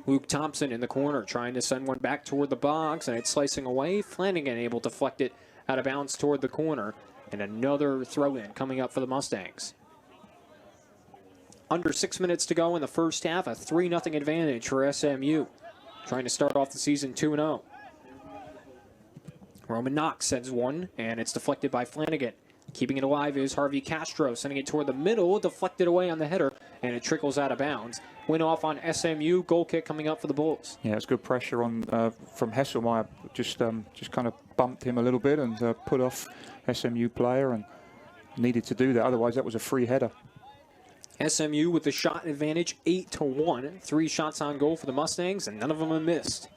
Luke Thompson in the corner trying to send one back toward the box, and it's slicing away. Flanagan able to deflect it out of bounds toward the corner, and another throw-in coming up for the Mustangs. Under 6 minutes to go in the first half, a 3-0 advantage for SMU, trying to start off the season 2-0. Roman Knox sends one, and it's deflected by Flanagan. Keeping it alive is Harvey Castro, sending it toward the middle, deflected away on the header, and it trickles out of bounds. Went off on SMU, goal kick coming up for the Bulls. Yeah, it's good pressure on from Hesselmeyer. Just kind of bumped him a little bit and put off SMU player, and needed to do that. Otherwise, that was a free header. SMU with the shot advantage, 8-1. 3 shots on goal for the Mustangs, and none of them are missed.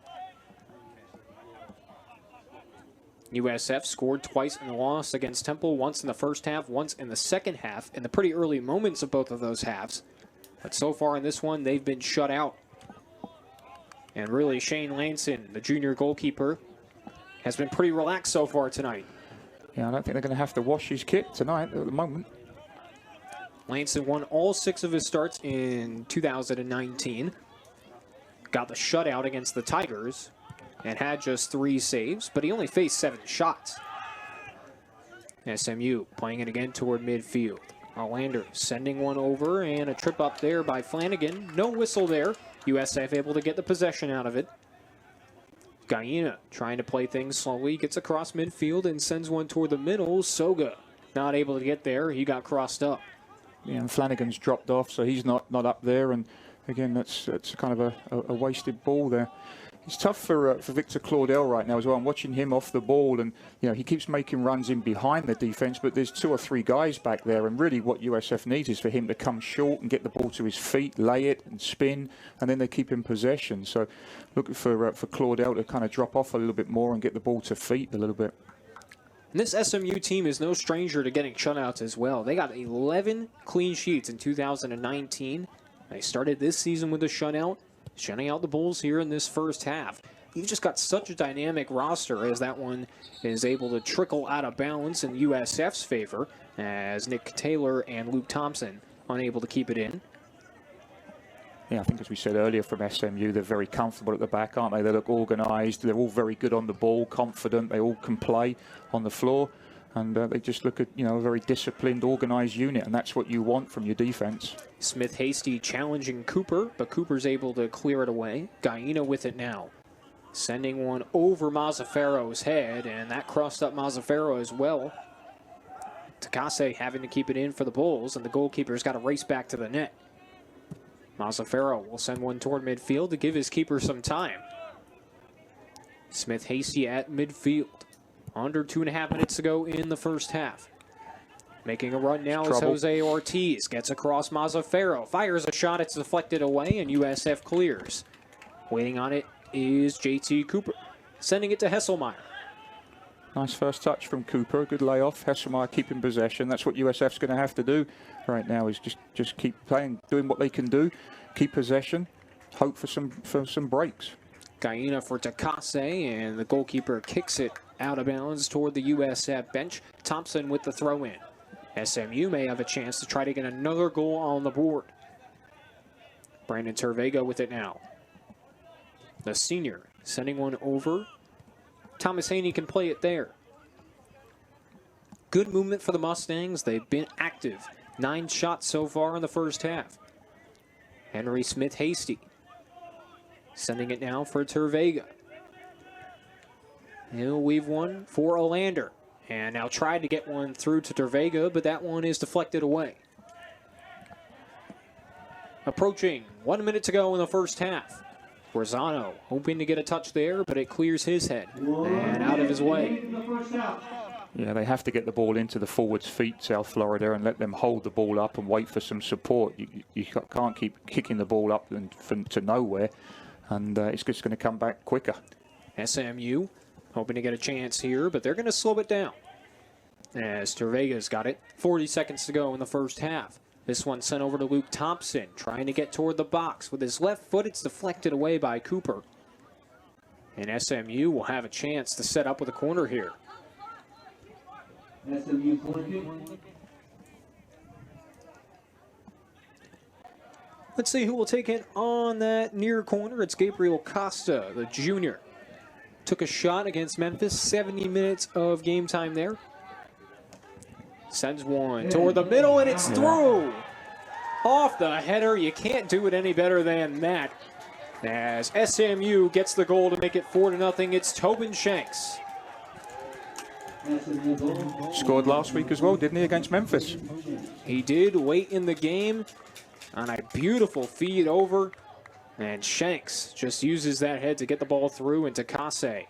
USF scored twice in the loss against Temple, once in the first half, once in the second half, in the pretty early moments of both of those halves. But so far in this one, they've been shut out. And really, Shane Lanson, the junior goalkeeper, has been pretty relaxed so far tonight. Yeah, I don't think they're going to have to wash his kit tonight at the moment. Lanson won all 6 of his starts in 2019. Got the shutout against the Tigers and had just 3 saves, but he only faced 7 shots. SMU playing it again toward midfield. Allander sending one over, and a trip up there by Flanagan. No whistle there. USF able to get the possession out of it. Guyena trying to play things slowly, gets across midfield and sends one toward the middle. Soga not able to get there. He got crossed up. Yeah, and Flanagan's dropped off, so he's not up there. And again, that's kind of a wasted ball there. It's tough for Victor Claudel right now as well. I'm watching him off the ball, and he keeps making runs in behind the defence, but there's 2 or 3 guys back there, and really what USF needs is for him to come short and get the ball to his feet, lay it and spin, and then they keep in possession. So looking for Claudel to kind of drop off a little bit more and get the ball to feet a little bit. And this SMU team is no stranger to getting shutouts as well. They got 11 clean sheets in 2019. They started this season with a shutout, shutting out the Bulls here in this first half. You've just got such a dynamic roster as that one is able to trickle out of balance in USF's favor, as Nick Taylor and Luke Thompson unable to keep it in. Yeah, I think as we said earlier from SMU, they're very comfortable at the back, aren't they? They look organised. They're all very good on the ball, confident. They all can play on the floor. And they just look at, a very disciplined, organised unit, and that's what you want from your defence. Smith Hasty challenging Cooper, but Cooper's able to clear it away. Guyena with it now. Sending one over Mazzaferro's head, and that crossed up Mazzaferro as well. Takase having to keep it in for the Bulls, and the goalkeeper's got to race back to the net. Mazzaferro will send one toward midfield to give his keeper some time. Smith Hasty at midfield. Under 2.5 minutes to go in the first half. Making a run now is Jose Ortiz. Gets across Mazzaferro. Fires a shot. It's deflected away, and USF clears. Waiting on it is JT Cooper. Sending it to Hesselmeyer. Nice first touch from Cooper. Good layoff. Hesselmeyer keeping possession. That's what USF's going to have to do right now, is just keep playing, doing what they can do. Keep possession. Hope for some breaks. Gaina for Takase, and the goalkeeper kicks it out of bounds toward the USF bench. Thompson with the throw-in. SMU may have a chance to try to get another goal on the board. Brandon Tervega with it now. The senior sending one over. Thomas Haney can play it there. Good movement for the Mustangs. They've been active. 9 shots so far in the first half. Henry Smith Hasty sending it now for Tervega. He'll weave one for Olander. And now tried to get one through to Tervega, but that one is deflected away. Approaching 1 minute to go in the first half. Rosano hoping to get a touch there, but it clears his head and out of his way. Yeah, they have to get the ball into the forwards' feet, South Florida, and let them hold the ball up and wait for some support. You can't keep kicking the ball up to nowhere, and it's just going to come back quicker. SMU hoping to get a chance here, but they're going to slow it down. As Tervega's got it. 40 seconds to go in the first half. This one sent over to Luke Thompson, trying to get toward the box. With his left foot, it's deflected away by Cooper. And SMU will have a chance to set up with a corner here. SMU corner. Let's see who will take it on that near corner. It's Gabriel Costa, the junior. Took a shot against Memphis. 70 minutes of game time there. Sends one toward the middle, and it's through. Off the header. You can't do it any better than that. As SMU gets the goal to make it 4-0, it's Tobin Shanks. Scored last week as well, didn't he, against Memphis? He did late in the game on a beautiful feed over. And Shanks just uses that head to get the ball through, and Takase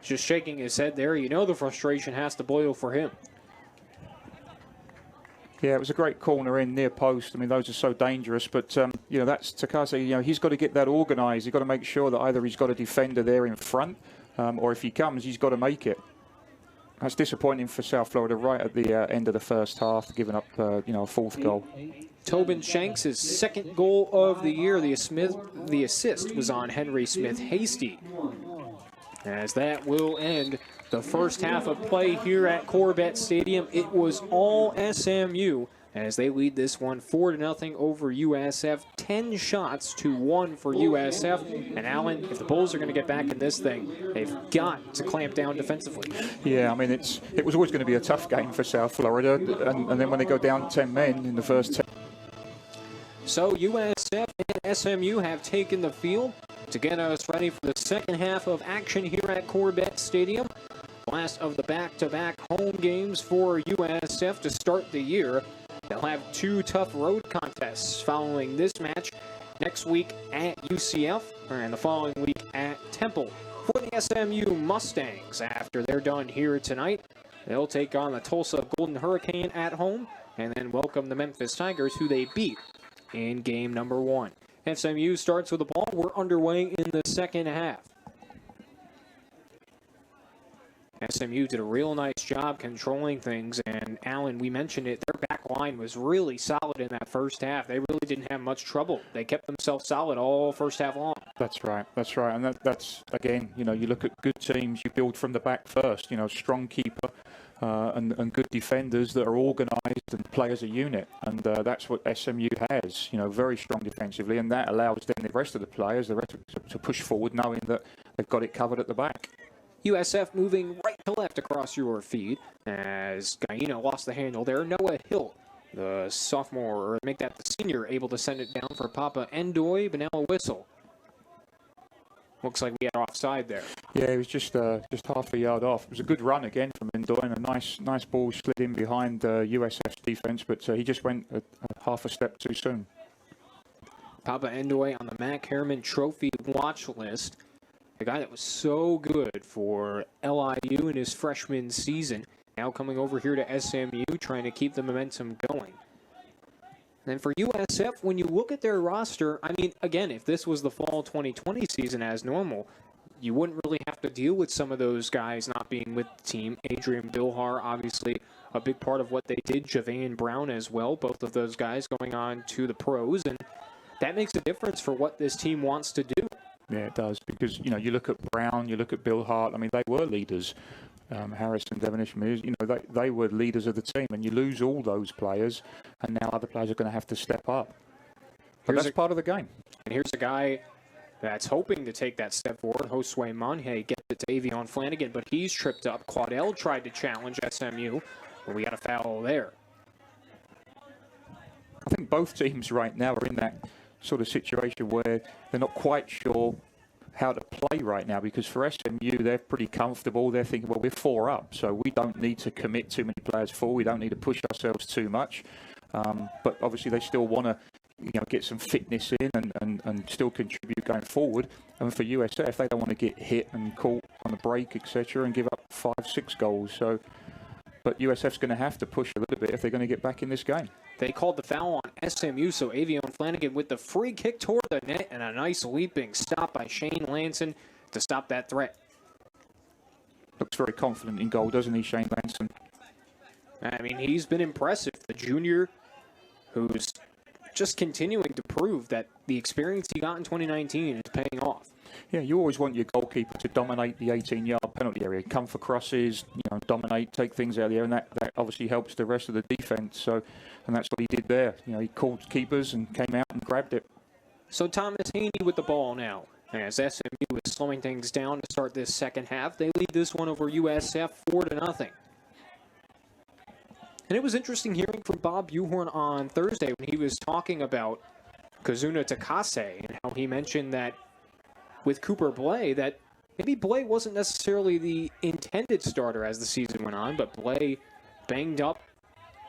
just shaking his head there. You know the frustration has to boil for him. Yeah, it was a great corner in near post. I mean, those are so dangerous. But, you know, that's Takase. You know, he's got to get that organised. He's got to make sure that either he's got a defender there in front, or if he comes, he's got to make it. That's disappointing for South Florida right at the end of the first half, giving up, you know, a 4th goal. Tobin Shanks' second goal of the year. The assist was on Henry Smith Hasty. As that will end the first half of play here at Corbett Stadium. It was all SMU as they lead this one 4-0 over USF. 10 shots to 1 for USF. And Allen, if the Bulls are going to get back in this thing, they've got to clamp down defensively. Yeah, I mean, it was always going to be a tough game for South Florida. And then when they go down 10 men in the first 10. So USF and SMU have taken the field to get us ready for the second half of action here at Corbett Stadium. Last of the back-to-back home games for USF to start the year. They'll have 2 tough road contests following this match next week at UCF and the following week at Temple. For the SMU Mustangs, after they're done here tonight, they'll take on the Tulsa Golden Hurricane at home and then welcome the Memphis Tigers, who they beat in game number 1. SMU starts with the ball. We're underway in the second half. SMU did a real nice job controlling things, and Allen, we mentioned it, their back line was really solid in that first half. They really didn't have much trouble. They kept themselves solid all first half long. That's right, and that's again, you know, you look at good teams, you build from the back first, you know, strong keeper and good defenders that are organised and play as a unit, and that's what SMU has, you know, very strong defensively, and that allows then the rest of the players to push forward knowing that they've got it covered at the back. USF moving right to left across your feed as Gaina lost the handle there. Noah Hill, the sophomore, or make that the senior, able to send it down for Papa Endoy, but now a whistle. Looks like we had offside there. Yeah, it was just half a yard off. It was a good run again from Endoy, and a nice ball slid in behind USF's defense, but he just went a half a step too soon. Papa Endoy on the Mac Harriman Trophy watch list. A guy that was so good for LIU in his freshman season. Now coming over here to SMU, trying to keep the momentum going. And for USF, when you look at their roster, I mean, again, if this was the fall 2020 season as normal, you wouldn't really have to deal with some of those guys not being with the team. Adrian Bilhar, obviously, a big part of what they did. Javane Brown as well, both of those guys going on to the pros. And that makes a difference for what this team wants to do. Yeah, it does, because, you know, you look at Brown, you look at Bill Hart, I mean, they were leaders. Harrison, Devonish, Mears, you know, they were leaders of the team, and you lose all those players, and now other players are going to have to step up. But that's part of the game. And here's a guy that's hoping to take that step forward. Josue Monje gets it to Avion Flanagan, but he's tripped up. Claudel tried to challenge SMU, but we got a foul there. I think both teams right now are in that sort of situation where they're not quite sure how to play right now, because for SMU, they're pretty comfortable. They're thinking, well, we're 4 up, so we don't need to commit too many players forward. We don't need to push ourselves too much. But obviously, they still want to, you know, get some fitness in and still contribute going forward. And for USF, they don't want to get hit and caught on the break, etc., and give up 5-6 goals. So, but USF's going to have to push a little bit if they're going to get back in this game. They called the foul on SMU, so Avion Flanagan with the free kick toward the net and a nice leaping stop by Shane Lanson to stop that threat. Looks very confident in goal, doesn't he, Shane Lanson? I mean, he's been impressive. The junior who's just continuing to prove that the experience he got in 2019 is paying off. Yeah, you always want your goalkeeper to dominate the 18-yard penalty area, come for crosses, you know, dominate, take things out of the air, and that obviously helps the rest of the defence. So, and that's what he did there. You know, he called keepers and came out and grabbed it. So Thomas Haney with the ball now. As SMU is slowing things down to start this second half, they lead this one over USF 4-0. And it was interesting hearing from Bob Buhorn on Thursday when he was talking about Kazuna Takase and how he mentioned that with Cooper Blay, that maybe Blay wasn't necessarily the intended starter as the season went on, but Blay banged up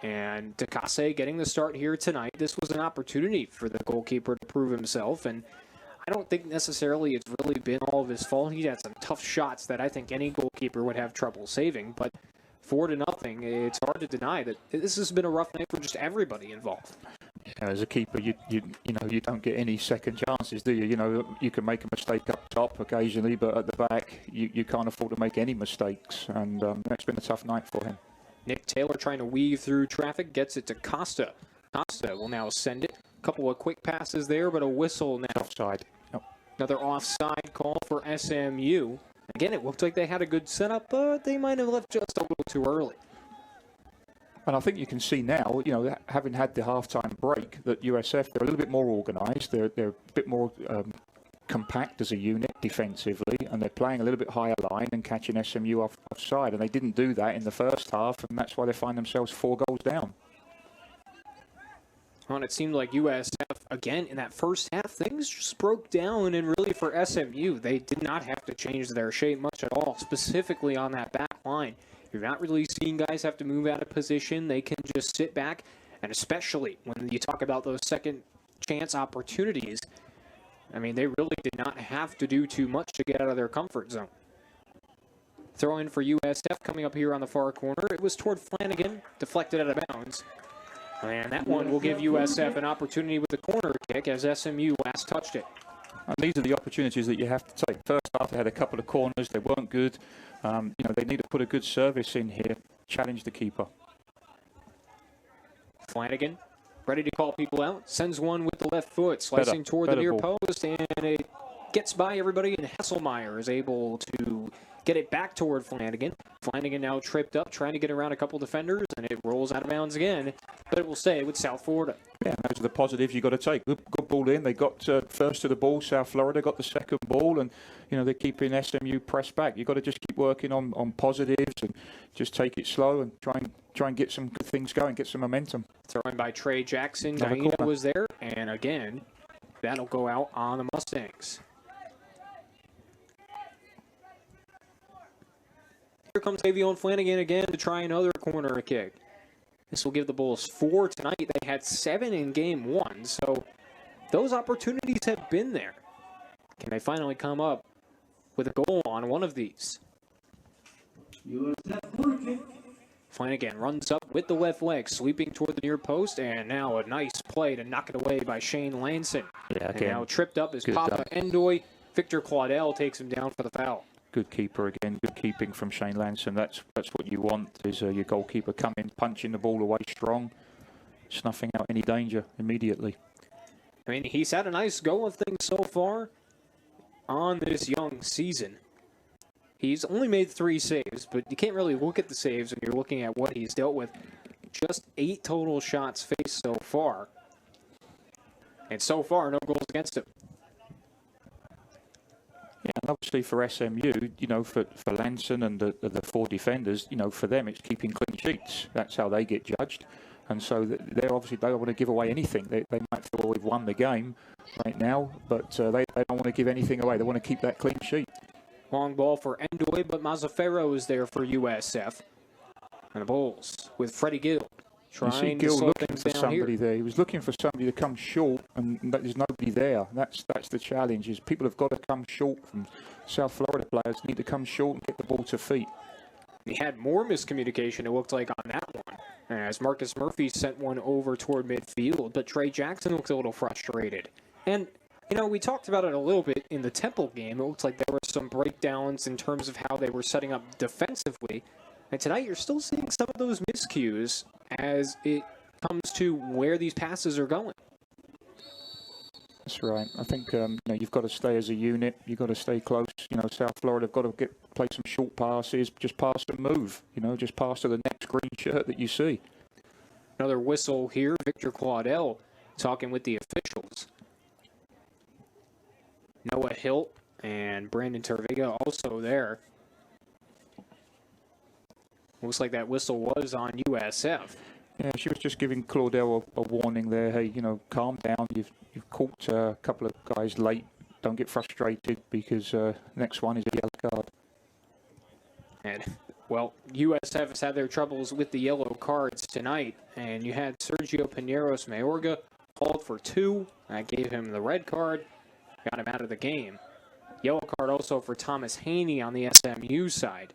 and Takase getting the start here tonight. This was an opportunity for the goalkeeper to prove himself, and I don't think necessarily it's really been all of his fault. He had some tough shots that I think any goalkeeper would have trouble saving, but 4-0, it's hard to deny that this has been a rough night for just everybody involved. Yeah, as a keeper, you know, you don't get any second chances, do you? You know, you can make a mistake up top occasionally, but at the back, you can't afford to make any mistakes, and it's been a tough night for him. Nick Taylor trying to weave through traffic, gets it to Costa. Costa will now send it. A couple of quick passes there, but a whistle now. Offside. Yep. Another offside call for SMU. Again, it looked like they had a good setup, but they might have left just a little too early. And I think you can see now, you know, having had the halftime break, that USF, they're a little bit more organised. They're a bit more compact as a unit defensively, and they're playing a little bit higher line and catching SMU offside. And they didn't do that in the first half, and that's why they find themselves 4 goals down. Well, and it seemed like USF, again, in that first half, things just broke down, and really for SMU, they did not have to change their shape much at all, specifically on that back line. You're not really seeing guys have to move out of position. They can just sit back, and especially when you talk about those second chance opportunities, I mean, they really did not have to do too much to get out of their comfort zone. Throw in for USF coming up here on the far corner. It was toward Flanagan, deflected out of bounds. And that one will give USF an opportunity with the corner kick as SMU last touched it. And these are the opportunities that you have to take. First half, they had a couple of corners. They weren't good. You know, they need to put a good service in here, challenge the keeper. Flanagan, ready to call people out, sends one with the left foot, slicing toward the near post, and it gets by everybody, and Hesselmeyer is able to get it back toward Flanagan. Flanagan now tripped up, trying to get around a couple defenders, and it rolls out of bounds again, but it will stay with South Florida. Yeah, those are the positives you've got to take. Good ball in. They got first to the ball. South Florida got the second ball, and you know they're keeping SMU pressed back. You've got to just keep working on positives and just take it slow and try and get some good things going, get some momentum. Thrown by Trey Jackson. Naina was there, and again, that'll go out on the Mustangs. Here comes Avion Flanagan again to try another corner kick. This will give the Bulls 4 tonight. They had 7 in game 1, so those opportunities have been there. Can they finally come up with a goal on one of these? Flanagan runs up with the left leg, sweeping toward the near post, and now a nice play to knock it away by Shane Lanson. Yeah, and again, now tripped up is Papa Endoy. Victor Claudel takes him down for the foul. Good keeper again, good keeping from Shane Lanson. That's what you want, is your goalkeeper coming, punching the ball away strong, snuffing out any danger immediately. I mean, he's had a nice go of things so far on this young season. He's only made 3 saves, but you can't really look at the saves when you're looking at what he's dealt with. Just 8 total shots faced so far. And so far, no goals against him. Yeah, and obviously for SMU, you know, for Lanson and the 4 defenders, you know, for them it's keeping clean sheets. That's how they get judged. And so they obviously don't want to give away anything. They might feel we've won the game right now, but they don't want to give anything away. They want to keep that clean sheet. Long ball for Endoy, but Mazzaferro is there for USF. And the Bulls with Freddie Gill trying to slow things down somebody here. there. He was looking for somebody to come short, and there's nobody there. That's the challenge. Is people have got to come short. From South Florida players need to come short and get the ball to feet. He had more miscommunication, it looked like, on that one, as Marcus Murphy sent one over toward midfield, but Trey Jackson looked a little frustrated. And you know, we talked about it a little bit in the Temple game. It looks like there were some breakdowns in terms of how they were setting up defensively. And tonight you're still seeing some of those miscues as it comes to where these passes are going. That's right. I think you know, you've got to stay as a unit. You've got to stay close. You know, South Florida have got to play some short passes, just pass and move. You know, just pass to the next green shirt that you see. Another whistle here. Victor Claudel talking with the officials. Noah Hilt and Brandon Tervega also there. Looks like that whistle was on USF. Yeah, she was just giving Claudel a warning there. Hey, you know, calm down. You've caught a couple of guys late. Don't get frustrated because next one is a yellow card. And, well, USF has had their troubles with the yellow cards tonight. And you had Sergio Pineros Mayorga called for 2. That gave him the red card. Got him out of the game. Yellow card also for Thomas Haney on the SMU side.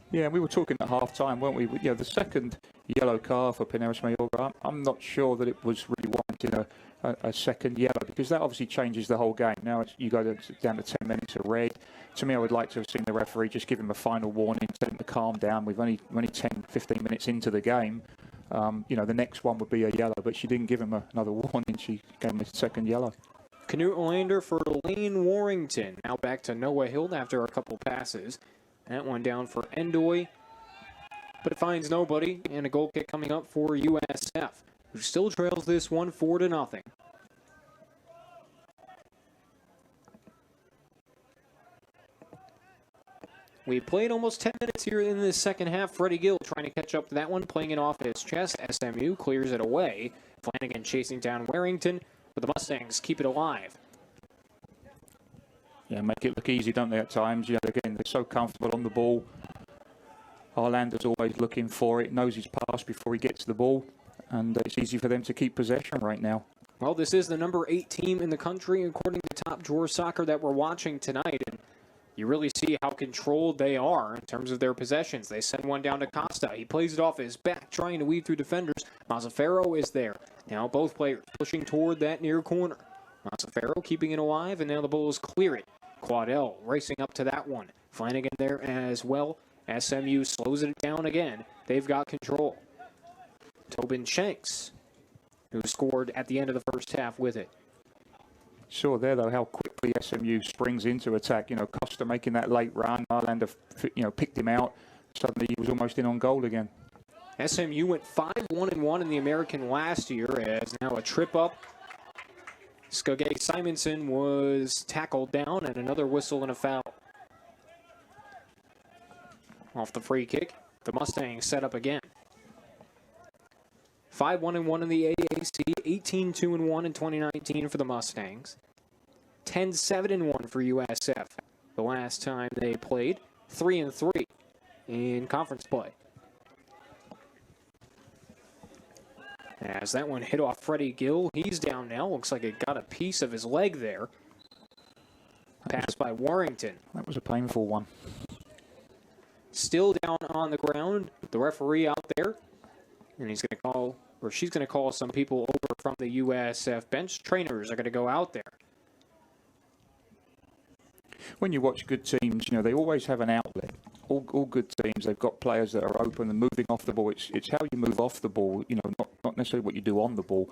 Yeah, we were talking at half-time, weren't we? Yeah, the second yellow card for Pineros Mayorga, I'm not sure that it was really warranted a second yellow, because that obviously changes the whole game. Now you go down to 10 minutes of red. To me, I would like to have seen the referee just give him a final warning, tell him to calm down. We've only 10, 15 minutes into the game. You know, the next one would be a yellow, but she didn't give him another warning. She gave him a second yellow. Canute Olander for Lane Warrington. Now back to Noah Hilt after a couple passes. That one down for Endoy, but it finds nobody, and a goal kick coming up for USF, who still trails this one 4-0. We played almost 10 minutes here in the second half. Freddie Gill trying to catch up to that one, playing it off his chest. SMU clears it away. Flanagan chasing down Warrington, but the Mustangs keep it alive. Yeah, make it look easy, don't they, at times? You know, again, they're so comfortable on the ball. Arlander's always looking for it, knows his pass before he gets the ball, and it's easy for them to keep possession right now. Well, this is the number 8 team in the country, according to Top Drawer Soccer, that we're watching tonight, and you really see how controlled they are in terms of their possessions. They send one down to Costa. He plays it off his back, trying to weave through defenders. Mazzaferro is there. Now both players pushing toward that near corner. Mazzaferro keeping it alive, and now the Bulls clear it. Claudel racing up to that one. Flanagan there as well. SMU slows it down again. They've got control. Tobin Shanks, who scored at the end of the first half with it. Saw there, though, how quickly SMU springs into attack. You know, Costa making that late run. Arlander, you know, picked him out. Suddenly he was almost in on goal again. SMU went 5-1-1 in the American last year, as now a trip up. Skagay Simonson was tackled down, and another whistle and a foul. Off the free kick, the Mustangs set up again. 5-1-1 in the AAC, 18-2-1 in 2019 for the Mustangs. 10-7-1 for USF. The last time they played, 3-3 in conference play. As that one hit off Freddie Gill, he's down now. Looks like it got a piece of his leg there. Pass by Warrington. That was a painful one. still down on the ground. The referee out there, and he's going to call, or she's going to call some people over from the USF bench. Trainers are going to go out there. When you watch good teams, they always have an outlet. All good teams, they've got players that are open and moving off the ball. It's how you move off the ball, not necessarily what you do on the ball.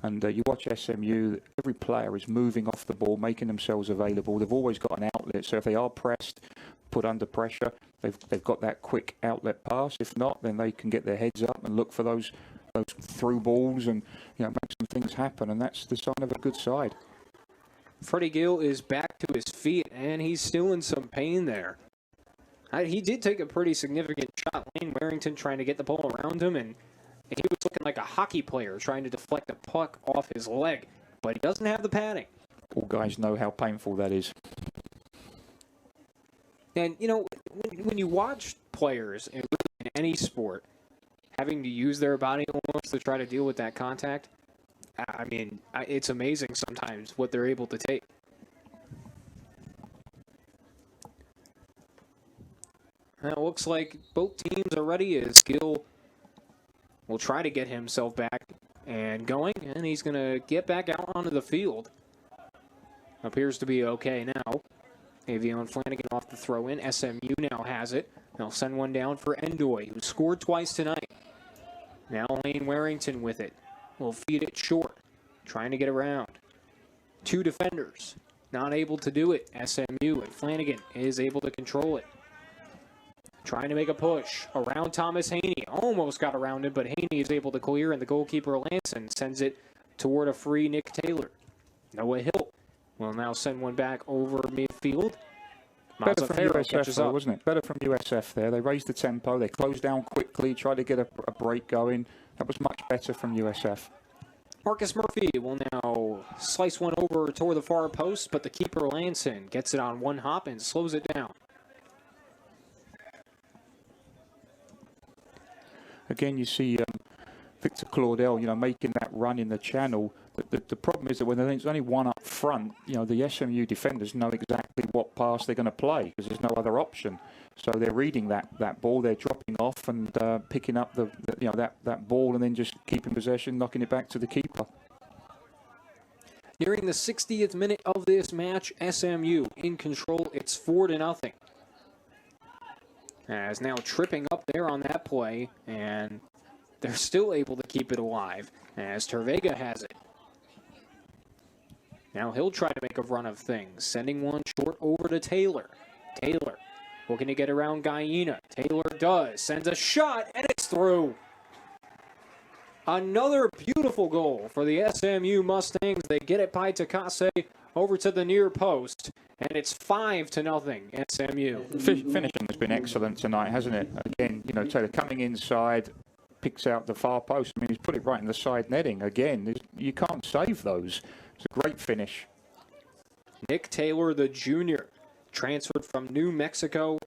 And you watch SMU, every player is moving off the ball, making themselves available. They've always got an outlet. So if they are pressed, put under pressure, they've got that quick outlet pass. If not, then they can get their heads up and look for those through balls and make some things happen. And that's the sign of a good side. Freddie Gill is back to his feet, and he's still in some pain there. He did take a pretty significant shot. Lane Warrington trying to get the ball around him, and he was looking like a hockey player trying to deflect a puck off his leg, but he doesn't have the padding. All guys know how painful that is. And, when you watch players in any sport having to use their body almost to try to deal with that contact, I mean, it's amazing sometimes what they're able to take. Now, it looks like both teams are ready as Gill will try to get himself back and going, and he's going to get back out onto the field. Appears to be okay now. Avion Flanagan off the throw in. SMU now has it. They'll send one down for Endoy, who scored twice tonight. Now Lane Warrington with it. Will feed it short, trying to get around. Two defenders, not able to do it. SMU, and Flanagan is able to control it. Trying to make a push around Thomas Haney. Almost got around him, but Haney is able to clear, and the goalkeeper Lanson sends it toward a free Nick Taylor. Noah Hill will now send one back over midfield. Better from USF, though, wasn't it? Better from USF there. They raised the tempo. They closed down quickly, tried to get a break going. That was much better from USF. Marcus Murphy will now slice one over toward the far post, but the keeper Lanson gets it on one hop and slows it down. Again, you see Victor Claudel, making that run in the channel. The problem is that when there's only one up front, the SMU defenders know exactly what pass they're going to play because there's no other option. So they're reading that ball, they're dropping off and picking up that ball and then just keeping possession, knocking it back to the keeper. During the 60th minute of this match, SMU in control. It's 4-0. As now tripping up there on that play, and they're still able to keep it alive as Tervega has it. Now he'll try to make a run of things, sending one short over to Taylor. Taylor looking to get around Guyena. Taylor does, sends a shot, and it's through. Another beautiful goal for the SMU Mustangs. They get it by Takase over to the near post, and it's 5-0 SMU. Finishing has been excellent tonight, hasn't it? Again, Taylor coming inside, picks out the far post. I mean, he's put it right in the side netting. Again, you can't save those. It's a great finish. Nick Taylor, the junior, transferred from New Mexico,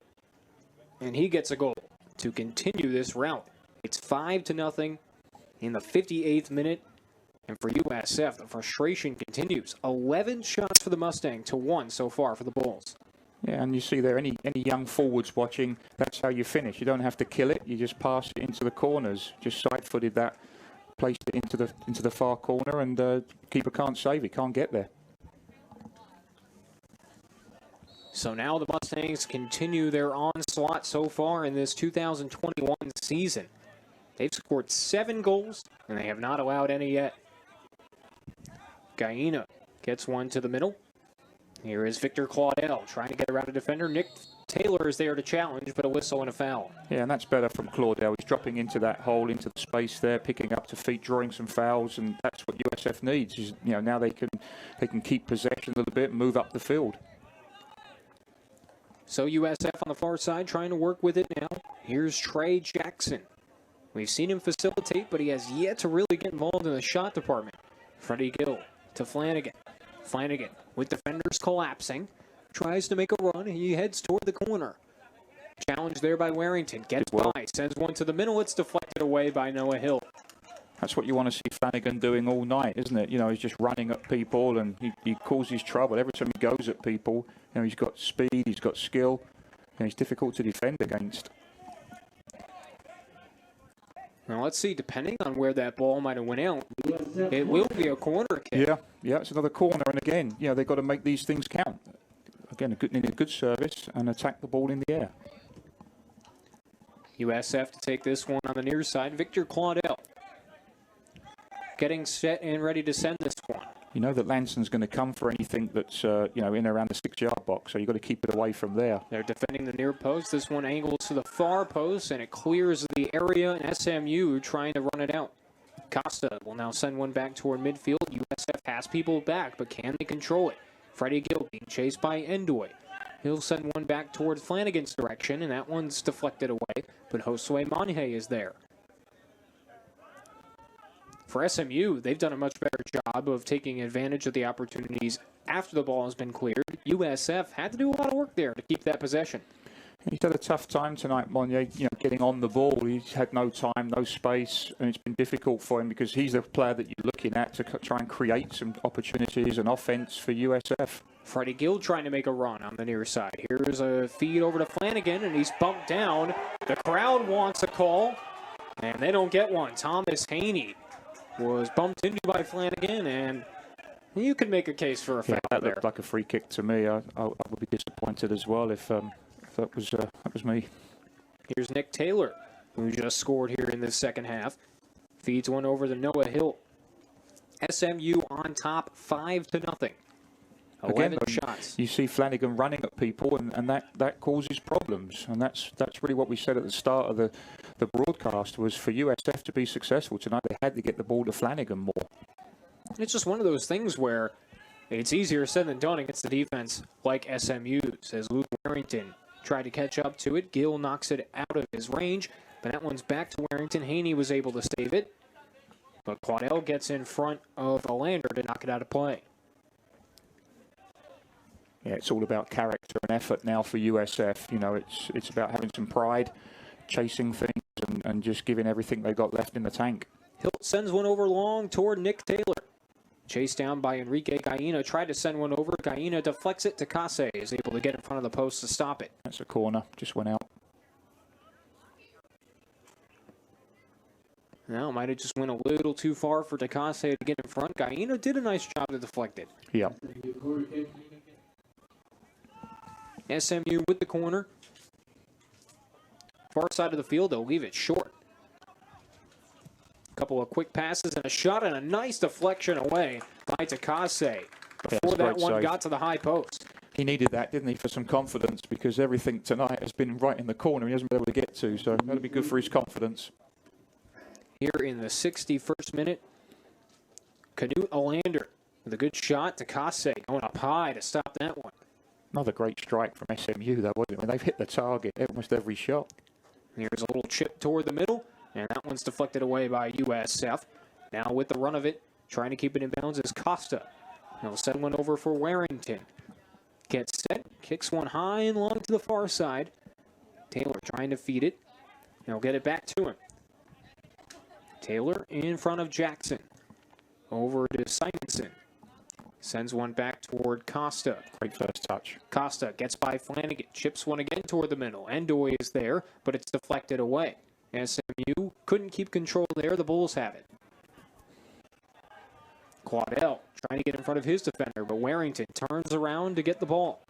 and he gets a goal to continue this route. It's 5-0 in the 58th minute. And for USF, the frustration continues. 11 shots for the Mustang to 1 so far for the Bulls. Yeah, and you see there, any young forwards watching, that's how you finish. You don't have to kill it. You just pass it into the corners. Just side-footed that, placed it into the far corner, and keeper can't save it, can't get there. So now the Mustangs continue their onslaught so far in this 2021 season. They've scored 7 goals, and they have not allowed any yet. Guyena gets one to the middle. Here is Victor Claudel trying to get around a defender. Nick Taylor is there to challenge, but a whistle and a foul. Yeah, and that's better from Claudel. He's dropping into that hole, into the space there, picking up to feet, drawing some fouls, and that's what USF needs. Is, now they can keep possession a little bit and move up the field. So USF on the far side trying to work with it now. Here's Trey Jackson. We've seen him facilitate, but he has yet to really get involved in the shot department. Freddie Gill to Flanagan. Flanagan, with defenders collapsing, tries to make a run. He heads toward the corner. Challenge there by Warrington. Gets by, sends one to the middle. It's deflected away by Noah Hill. That's what you want to see Flanagan doing all night, isn't it? He's just running at people and he causes trouble. Every time he goes at people, he's got speed, he's got skill, and he's difficult to defend against. Now let's see, depending on where that ball might have went out, it will be a corner kick. Yeah, it's another corner. And again, they've got to make these things count. Again, need a good service and attack the ball in the air. USF to take this one on the near side. Victor Claudel getting set and ready to send this one. You know that Lanson's going to come for anything that's, in around the 6-yard box, so you've got to keep it away from there. They're defending the near post. This one angles to the far post, and it clears the area, and SMU trying to run it out. Costa will now send one back toward midfield. USF has people back, but can they control it? Freddie Gill being chased by Endoy. He'll send one back towards Flanagan's direction, and that one's deflected away, but Josue Monje is there. For SMU, they've done a much better job of taking advantage of the opportunities after the ball has been cleared. USF had to do a lot of work there to keep that possession. He's had a tough time tonight, Monye, getting on the ball. He's had no time, no space, and it's been difficult for him because he's the player that you're looking at to try and create some opportunities and offense for USF. Freddie Gill trying to make a run on the near side. Here's a feed over to Flanagan, and he's bumped down. The crowd wants a call, and they don't get one. Thomas Haney was bumped into by Flanagan, and you could make a case for a foul that there. looked like a free kick to me. I would be disappointed as well if that was me. Here's Nick Taylor, who just scored here in the second half. Feeds one over to Noah Hill. SMU on top, 5-0. 11 shots. You see Flanagan running at people, and that causes problems. And that's really what we said at the start of the broadcast, was for USF to be successful tonight, they had to get the ball to Flanagan more. It's just one of those things where it's easier said than done against the defense like SMU's, as Luke Warrington tried to catch up to it. Gill knocks it out of his range, but that one's back to Warrington. Haney was able to save it, but Claudel gets in front of Olander to knock it out of play. Yeah, it's all about character and effort now for USF. It's about having some pride, chasing things, and just giving everything they got left in the tank. Hilt sends one over long toward Nick Taylor. Chased down by Enrique Gaina. Tried to send one over. Gaina deflects it to Case. Is able to get in front of the post to stop it. That's a corner. Just went out. Now, might have just went a little too far for Takase to get in front. Gaina did a nice job to deflect it. Yeah. SMU with the corner. Far side of the field, they'll leave it short. Couple of quick passes and a shot and a nice deflection away by Takase before that one got to the high post. He needed that, didn't he, for some confidence, because everything tonight has been right in the corner he hasn't been able to get to, so that'll be good for his confidence. Here in the 61st minute, Canute Olander with a good shot. Takase going up high to stop that one. Another great strike from SMU, though, wasn't it? I mean, they've hit the target almost every shot. Here's a little chip toward the middle, and that one's deflected away by USF. Now with the run of it, trying to keep it in bounds is Costa. He'll send one over for Warrington. Gets set, kicks one high and long to the far side. Taylor trying to feed it. He'll get it back to him. Taylor in front of Jackson. Over to Simonson. Sends one back toward Costa. Great first touch. Costa gets by Flanagan. Chips one again toward the middle. Endoy is there, but it's deflected away. SMU couldn't keep control there. The Bulls have it. Claudel trying to get in front of his defender, but Warrington turns around to get the ball.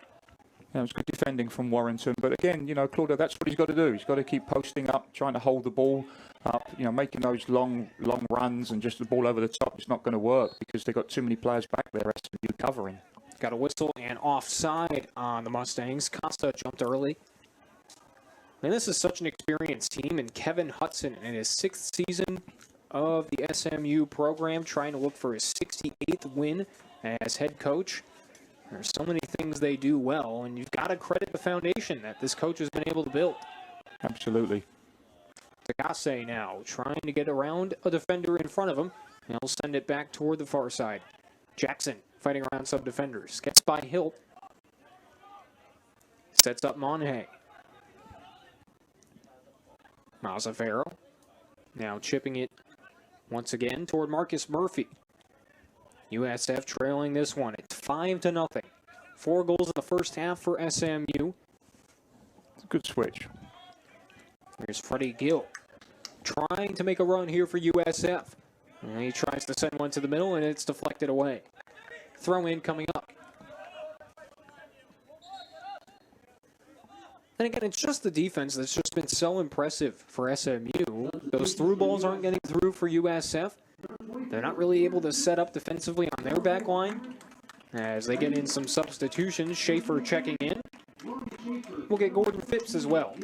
Yeah, it was good defending from Warrington. But again, Claudio, that's what he's got to do. He's got to keep posting up, trying to hold the ball up, making those long runs and just the ball over the top. It's not going to work because they've got too many players back there SMU covering. Got a whistle and offside on the Mustangs. Costa jumped early. And this is such an experienced team, and Kevin Hudson in his 6th season of the SMU program, trying to look for his 68th win as head coach. There's so many things they do well, and you've got to credit the foundation that this coach has been able to build. Absolutely. Takase now trying to get around a defender in front of him, and he'll send it back toward the far side. Jackson fighting around some defenders. Gets by Hilt. Sets up Monje. Mazzaferro now chipping it once again toward Marcus Murphy. USF trailing this one at 5-0. 4 goals in the first half for SMU. It's a good switch. Here's Freddie Gill trying to make a run here for USF. And he tries to send one to the middle, and it's deflected away. Throw in coming up. And again, it's just the defense that's just been so impressive for SMU. Those through balls aren't getting through for USF. They're not really able to set up defensively on their back line. As they get in some substitutions, Schaefer checking in. We'll get Gordon Phipps as well.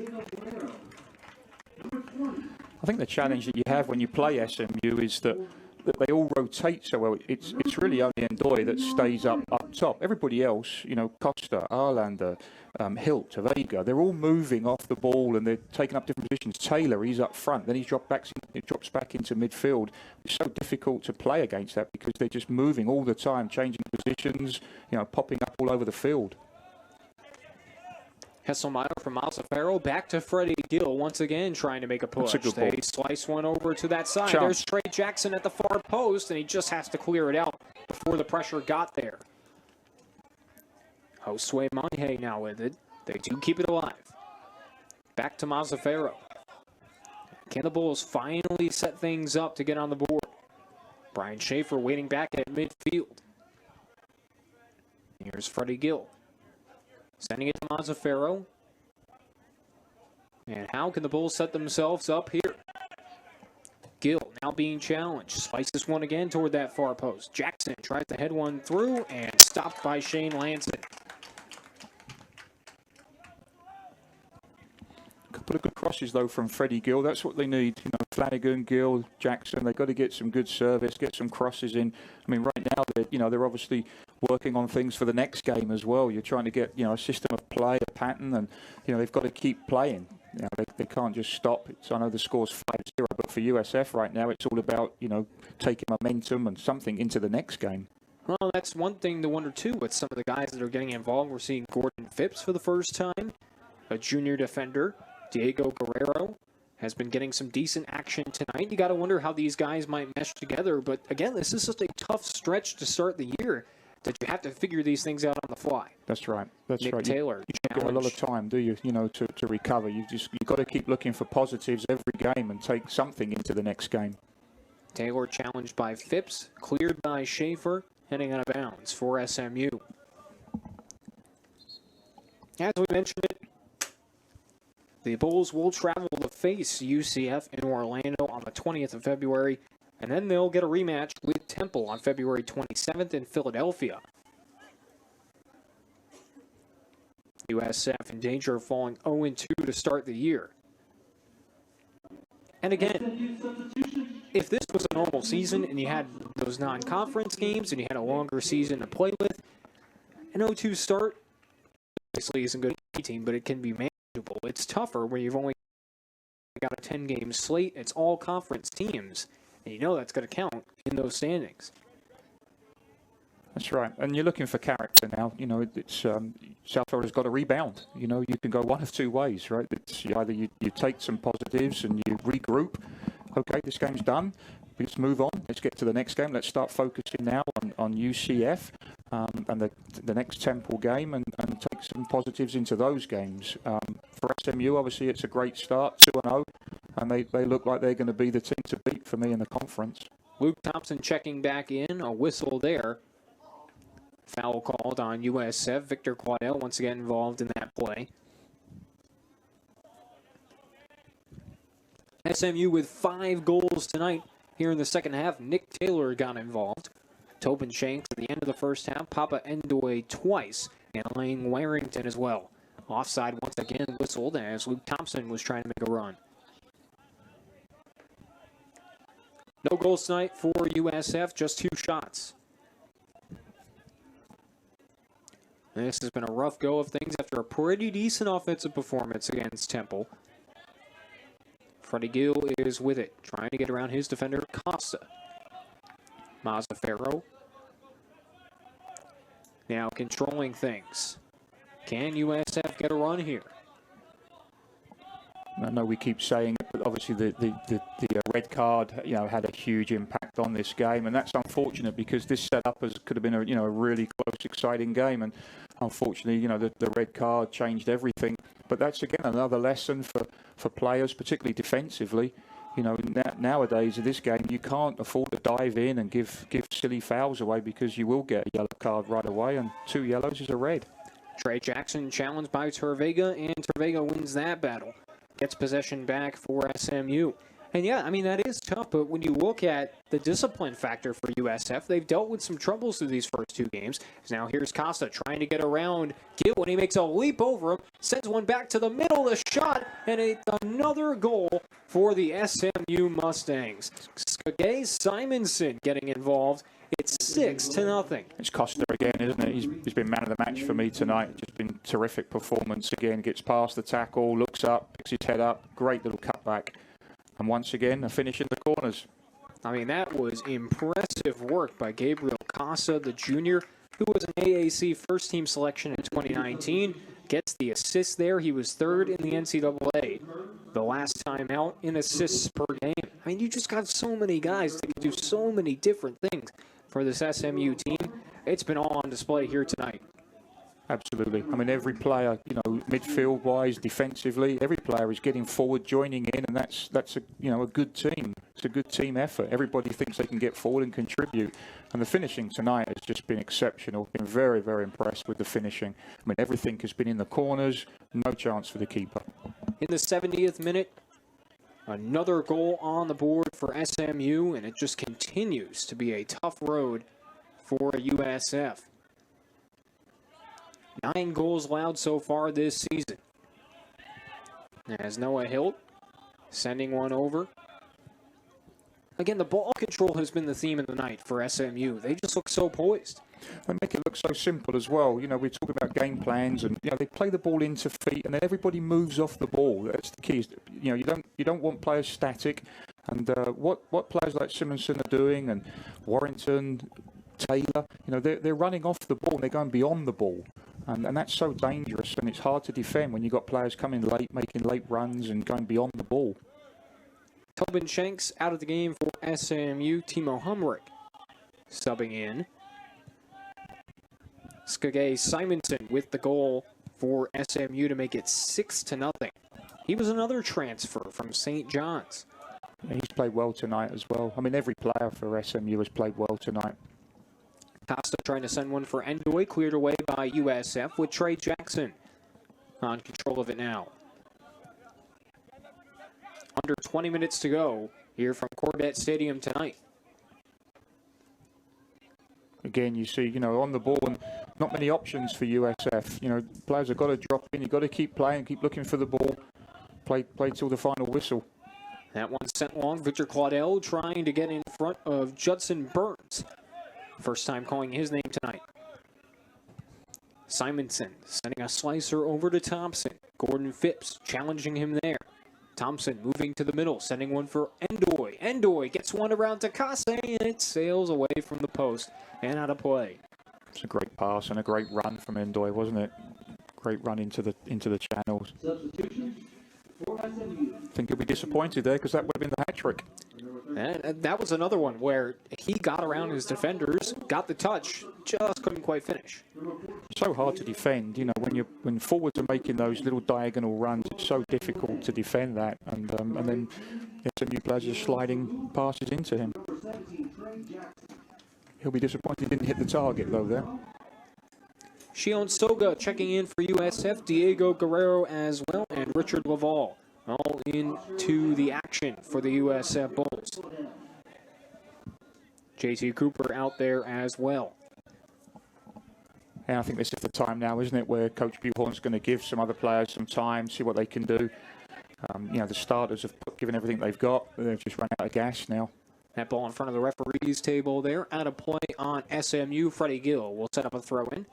I think the challenge that you have when you play SMU is that they all rotate so well. It's really only Ndoye that stays up top. Everybody else, you know, Costa, Arlander, Hilt, Vega, they're all moving off the ball and they're taking up different positions. Taylor, he's up front, then he drops back into midfield. It's so difficult to play against that because they're just moving all the time, changing positions, you know, popping up all over the field. Hesselmeyer from Mazzaferro back to Freddie Gill once again trying to make a push. They slice one over to that side. There's Trey Jackson at the far post, and he just has to clear it out before the pressure got there. Josue Monje now with it. They do keep it alive. Back to Mazzaferro. Can the Bulls finally set things up to get on the board? Brian Schaefer waiting back at midfield. Here's Freddie Gill. Sending it to Mazzaferro. And how can the Bulls set themselves up here? Gill now being challenged. Slices one again toward that far post. Jackson tries to head one through and stopped by Shane Lanson. A couple of good crosses, though, from Freddie Gill. That's what they need. You know, Flanagan, Gill, Jackson, they've got to get some good service, get some crosses in. I mean, right now, they're obviously working on things for the next game as well. You're trying to get, you know, a system of play, a pattern, and, you know, they've got to keep playing. You know, they can't just stop. I know the score's 5-0, but for USF right now, it's all about, you know, taking momentum and something into the next game. Well, that's one thing to wonder, too, with some of the guys that are getting involved. We're seeing Gordon Phipps for the first time, a junior defender. Diego Guerrero has been getting some decent action tonight. You got to wonder how these guys might mesh together. But again, this is just a tough stretch to start the year that you have to figure these things out on the fly. That's right. That's Nick right. Taylor. You don't get a lot of time, do you? You know, to recover. You've got to keep looking for positives every game and take something into the next game. Taylor challenged by Phipps, cleared by Schaefer, heading out of bounds for SMU. As we mentioned it, the Bulls will travel to face UCF in Orlando on the 20th of February, and then they'll get a rematch with Temple on February 27th in Philadelphia. USF in danger of falling 0-2 to start the year. And again, if this was a normal season and you had those non-conference games and you had a longer season to play with, an 0-2 start obviously isn't good for any team, but it can be manageable. It's tougher when you've only got a 10-game slate. It's all conference teams, and you know that's going to count in those standings. That's right, and you're looking for character now. You know, it's South Florida's got to rebound. You know, you can go one of two ways, right? It's either you take some positives and you regroup. Okay, this game's done. Let's move on. Let's get to the next game. Let's start focusing now on UCF and the next Temple game and take some positives into those games. For SMU, obviously, it's a great start, 2-0, and they look like they're going to be the team to beat for me in the conference. Luke Thompson checking back in, a whistle there. Foul called on USF. Victor Quaddell once again involved in that play. SMU with 5 goals tonight. Here in the second half, Nick Taylor got involved. Tobin Shanks at the end of the first half. Papa Ndoye twice. And Lane Warrington as well. Offside once again whistled as Luke Thompson was trying to make a run. No goals tonight for USF, just 2 shots. This has been a rough go of things after a pretty decent offensive performance against Temple. Freddie Gill is with it, trying to get around his defender, Costa. Mazzaferro now controlling things. Can USF get a run here? I know we keep saying it, but obviously the red card, you know, had a huge impact on this game, and that's unfortunate because this setup could have been a really close, exciting game, and unfortunately, you know, the red card changed everything. But that's again another lesson for players, particularly defensively. You know, nowadays in this game, you can't afford to dive in and give silly fouls away because you will get a yellow card right away, and 2 yellows is a red. Trey Jackson challenged by Tervega, and Tervega wins that battle. Gets possession back for SMU. And yeah, I mean, that is tough, but when you look at the discipline factor for USF, they've dealt with some troubles through these first 2 games. Now here's Costa trying to get around Gill, and he makes a leap over him, sends one back to the middle of the shot, and another goal for the SMU Mustangs. Skagay Simonson getting involved. It's 6-0. It's Costa again, isn't it? He's been man of the match for me tonight. Just been terrific performance again. Gets past the tackle, looks up, picks his head up. Great little cutback. And once again, a finish in the corners. I mean, that was impressive work by Gabriel Casa, the junior, who was an AAC first-team selection in 2019. Gets the assist there. He was 3rd in the NCAA the last time out in assists per game. I mean, you just got so many guys that can do so many different things for this SMU team. It's been all on display here tonight. Absolutely. I mean, every player, you know, midfield-wise, defensively, every player is getting forward, joining in, and that's a a good team. It's a good team effort. Everybody thinks they can get forward and contribute. And the finishing tonight has just been exceptional. Been very, very impressed with the finishing. I mean, everything has been in the corners. No chance for the keeper. In the 70th minute, another goal on the board for SMU, and it just continues to be a tough road for USF. 9 goals allowed so far this season. As Noah Hilt sending one over. Again, the ball control has been the theme of the night for SMU. They just look so poised. They make it look so simple as well. You know, we talk about game plans, and they play the ball into feet, and then everybody moves off the ball. That's the key. You don't want players static. And what players like Simonson are doing, and Warrington, Taylor, they're running off the ball. They're going beyond the ball. And that's so dangerous, and it's hard to defend when you've got players coming late, making late runs and going beyond the ball. Tobin Shanks out of the game for SMU. Timo Humrick subbing in. Skagay Simonson with the goal for SMU to make it 6-0. He was another transfer from St. John's. Yeah, he's played well tonight as well. I mean, every player for SMU has played well tonight. Costa trying to send one for Endoy, cleared away by USF with Trey Jackson on control of it now. Under 20 minutes to go here from Corbett Stadium tonight. Again, you see, on the ball, and not many options for USF. Players have got to drop in. You've got to keep playing, keep looking for the ball. Play till the final whistle. That one sent long. Victor Claudel trying to get in front of Judson Burns. First time calling his name tonight. Simonson sending a slicer over to Thompson. Gordon Phipps challenging him there. Thompson moving to the middle, sending one for Endoy. Endoy gets one around to Kase, and it sails away from the post and out of play. It's a great pass and a great run from Endoy, wasn't it? Great run into the channels. Substitution for SMU. I think he'll be disappointed there because that would have been the hat trick. And that was another one where he got around his defenders, got the touch, just couldn't quite finish. So hard to defend, when forwards are making those little diagonal runs, it's so difficult to defend that, and then SMU players are sliding passes into him. He'll be disappointed he didn't hit the target though there. Shion Soga checking in for USF, Diego Guerrero as well, and Richard Laval all into the action for the USF Bulls. JT Cooper out there as well. And I think this is the time now, isn't it, where Coach Buhorn's going to give some other players some time, see what they can do. The starters have given everything they've got. They've just run out of gas now. That ball in front of the referee's table there. Out of play on SMU. Freddie Gill will set up a throw-in.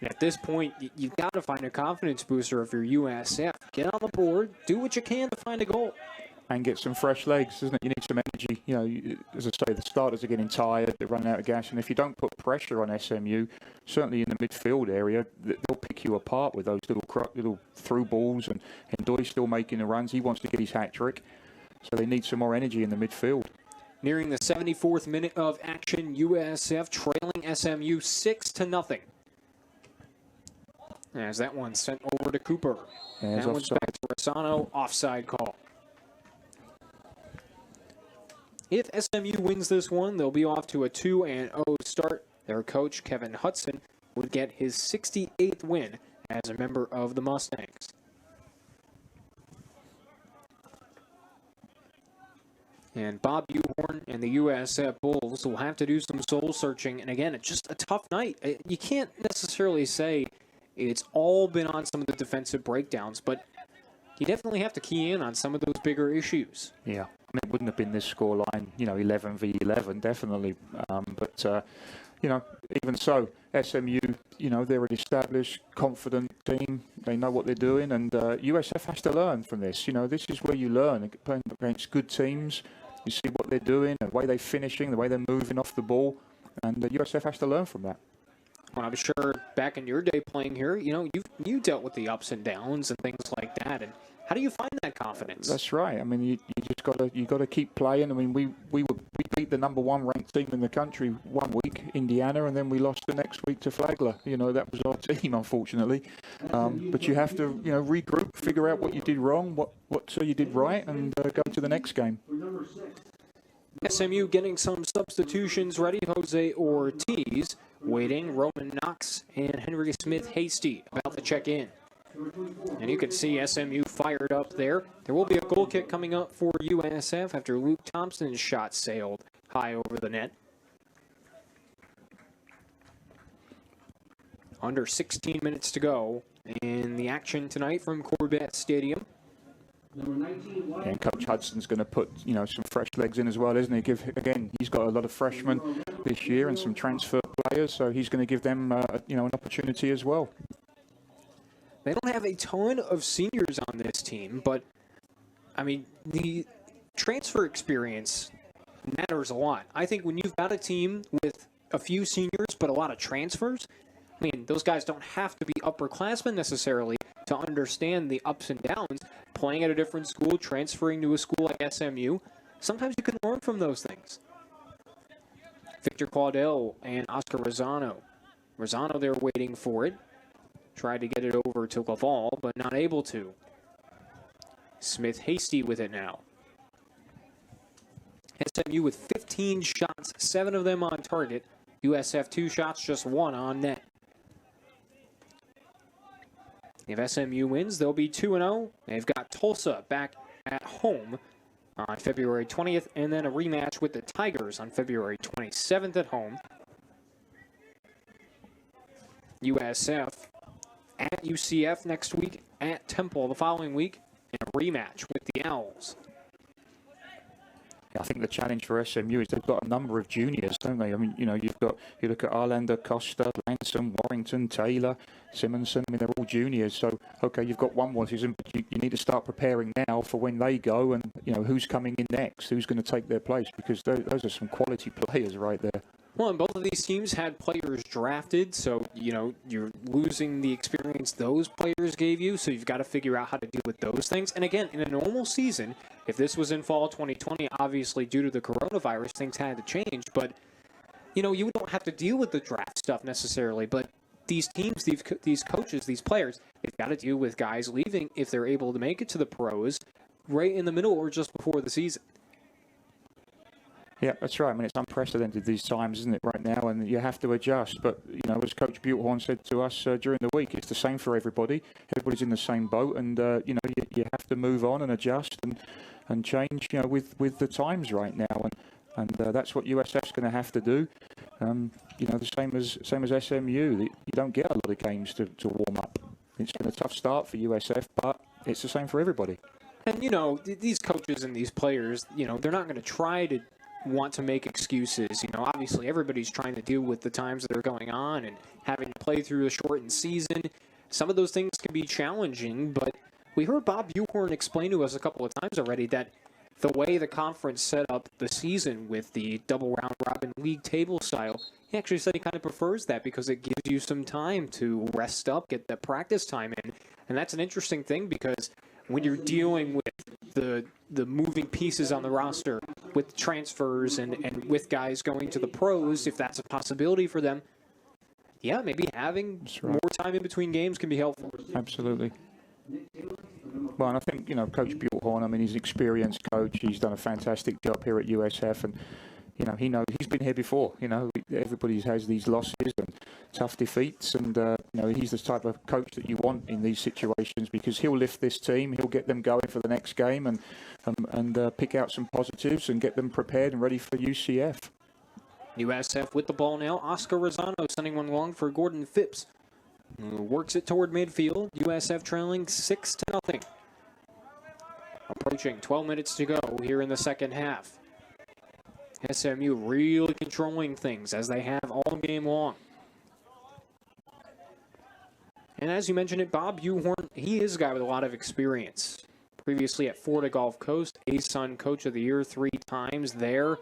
And at this point, you've got to find a confidence booster if you're USF. Get on the board, do what you can to find a goal. And get some fresh legs, isn't it? You need some energy. As I say, the starters are getting tired, they're running out of gas. And if you don't put pressure on SMU, certainly in the midfield area, they'll pick you apart with those little through balls. And Doy's still making the runs. He wants to get his hat trick. So they need some more energy in the midfield. Nearing the 74th minute of action, USF trailing SMU 6-0. As that one sent over to Cooper. That one's back to Rossano. Offside call. If SMU wins this one, they'll be off to a 2-0 start. Their coach, Kevin Hudson, would get his 68th win as a member of the Mustangs. And Bob Uhorn and the USF Bulls will have to do some soul searching. And again, it's just a tough night. You can't necessarily say it's all been on some of the defensive breakdowns, but you definitely have to key in on some of those bigger issues. Yeah, I mean, it wouldn't have been this scoreline, 11 v 11, definitely. But even so, SMU, they're an established, confident team. They know what they're doing, and USF has to learn from this. This is where you learn, playing against good teams. You see what they're doing, the way they're finishing, the way they're moving off the ball, and USF has to learn from that. Well, I'm sure back in your day playing here, you dealt with the ups and downs and things like that. And how do you find that confidence? That's right. I mean, you just got to keep playing. I mean, we beat the number 1 ranked team in the country one week, Indiana, and then we lost the next week to Flagler. That was our team, unfortunately. But you have to regroup, figure out what you did wrong, what you did right, and go to the next game. SMU getting some substitutions ready. Jose Ortiz waiting. Roman Knox and Henry Smith Hasty about to check in. And you can see SMU fired up there. There will be a goal kick coming up for USF after Luke Thompson's shot sailed high over the net. Under 16 minutes to go in the action tonight from Corbett Stadium. And Coach Hudson's going to put, some fresh legs in as well, isn't he? He's got a lot of freshmen this year and some transfer players, so he's going to give them, an opportunity as well. They don't have a ton of seniors on this team, but, I mean, the transfer experience matters a lot. I think when you've got a team with a few seniors but a lot of transfers, I mean, those guys don't have to be upperclassmen necessarily to understand the ups and downs. Playing at a different school, transferring to a school like SMU, sometimes you can learn from those things. Victor Claudel and Oscar Rosano. Rosano, they're waiting for it. Tried to get it over to Laval, but not able to. Smith Hasty with it now. SMU with 15 shots, 7 of them on target. USF 2 shots, just 1 on net. If SMU wins, they'll be 2-0. They've got Tulsa back at home on February 20th, and then a rematch with the Tigers on February 27th at home. USF at UCF next week, at Temple the following week, and a rematch with the Owls. I think the challenge for SMU is they've got a number of juniors, don't they? I mean, you look at Arlander, Costa, Lanson, Warrington, Taylor, Simonson. I mean, they're all juniors. So, okay, you've got one more season, but you need to start preparing now for when they go and, who's coming in next, who's going to take their place, because those are some quality players right there. Well, and both of these teams had players drafted, so, you're losing the experience those players gave you, so you've got to figure out how to deal with those things. And again, in a normal season, if this was in fall 2020, obviously due to the coronavirus, things had to change, but, you don't have to deal with the draft stuff necessarily, but these teams, these coaches, these players, they've got to deal with guys leaving if they're able to make it to the pros right in the middle or just before the season. Yeah, that's right. I mean, it's unprecedented these times, isn't it, right now? And you have to adjust. But, as Coach Butelhorn said to us during the week, it's the same for everybody. Everybody's in the same boat. And, you have to move on and adjust and change, with the times right now. And that's what USF's going to have to do. The same as SMU. You don't get a lot of games to warm up. It's been a tough start for USF, but it's the same for everybody. And, these coaches and these players, they're not going to try to want to make excuses. Obviously everybody's trying to deal with the times that are going on and having to play through a shortened season. Some of those things can be challenging, but we heard Bob Uhorn explain to us a couple of times already that the way the conference set up the season with the double round robin league table style, he actually said he kind of prefers that because it gives you some time to rest up, get the practice time in. And that's an interesting thing because when you're dealing with the moving pieces on the roster with transfers and with guys going to the pros, if that's a possibility for them, maybe having more time in between games can be helpful. Absolutely. Well, and I think, Coach Bjornhorn, I mean, he's an experienced coach. He's done a fantastic job here at USF, and, he knows he's been here before. Everybody has these losses and tough defeats, and, he's the type of coach that you want in these situations, because he'll lift this team, he'll get them going for the next game, and pick out some positives and get them prepared and ready for UCF. USF with the ball now. Oscar Rosano sending one long for Gordon Phipps, who works it toward midfield. USF trailing 6-0. Approaching 12 minutes to go here in the second half. SMU really controlling things as they have all game long. And as you mentioned it, Bob Bjornhorn, he is a guy with a lot of experience. Previously at Florida Gulf Coast, ASUN Coach of the Year 3 times there.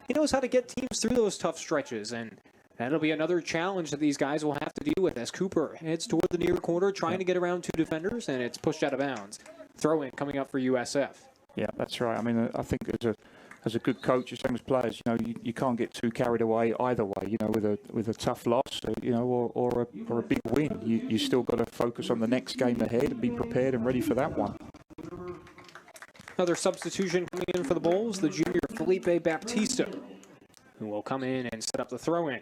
He knows how to get teams through those tough stretches, and that'll be another challenge that these guys will have to deal with as Cooper heads toward the near corner, trying to get around 2 defenders, and it's pushed out of bounds. Throw in coming up for USF. Yeah, that's right. I mean, I think as a good coach, the same as players, you can't get too carried away either way. With a tough loss, or a big win, you still got to focus on the next game ahead and be prepared and ready for that one. Another substitution coming in for the Bulls, the junior Felipe Baptista, who will come in and set up the throw-in.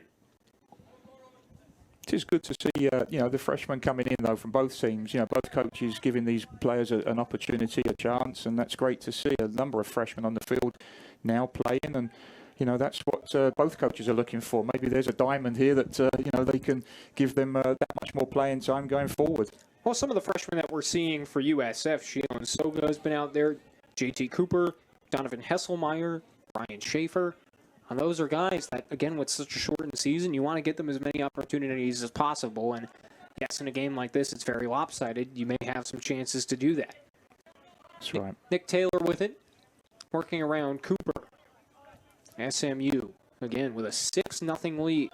It is good to see, the freshmen coming in, though, from both teams. Both coaches giving these players an opportunity, a chance, and that's great to see. A number of freshmen on the field now playing, and, that's what both coaches are looking for. Maybe there's a diamond here that, they can give them that much more playing time going forward. Well, some of the freshmen that we're seeing for USF, Shailen Soga has been out there, JT Cooper, Donovan Hesselmeyer, Brian Schaefer. And those are guys that, again, with such a shortened season, you want to get them as many opportunities as possible. And yes, in a game like this, it's very lopsided. You may have some chances to do that. That's right. Nick Taylor with it, working around Cooper. SMU, again, with a 6-0 lead.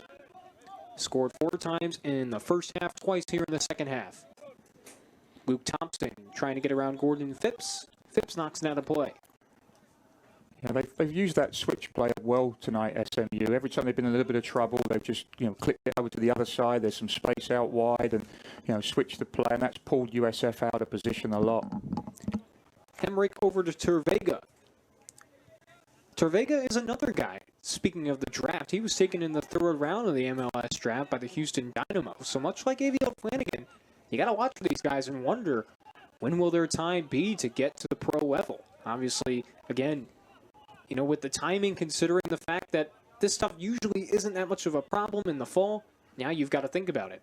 Scored 4 times in the first half, twice here in the second half. Luke Thompson trying to get around Gordon Phipps. Phipps knocks it out of play. Yeah, they've used that switch play well tonight, SMU. Every time they've been in a little bit of trouble, they've just clicked it over to the other side. There's some space out wide, and switched the play, and that's pulled USF out of position a lot. Hemrick over to Tervega. Tervega is another guy. Speaking of the draft, he was taken in the 3rd round of the MLS draft by the Houston Dynamo. So much like Aviel Flanagan, you got to watch for these guys and wonder, when will their time be to get to the pro level? Obviously, again, with the timing, considering the fact that this stuff usually isn't that much of a problem in the fall, now you've got to think about it.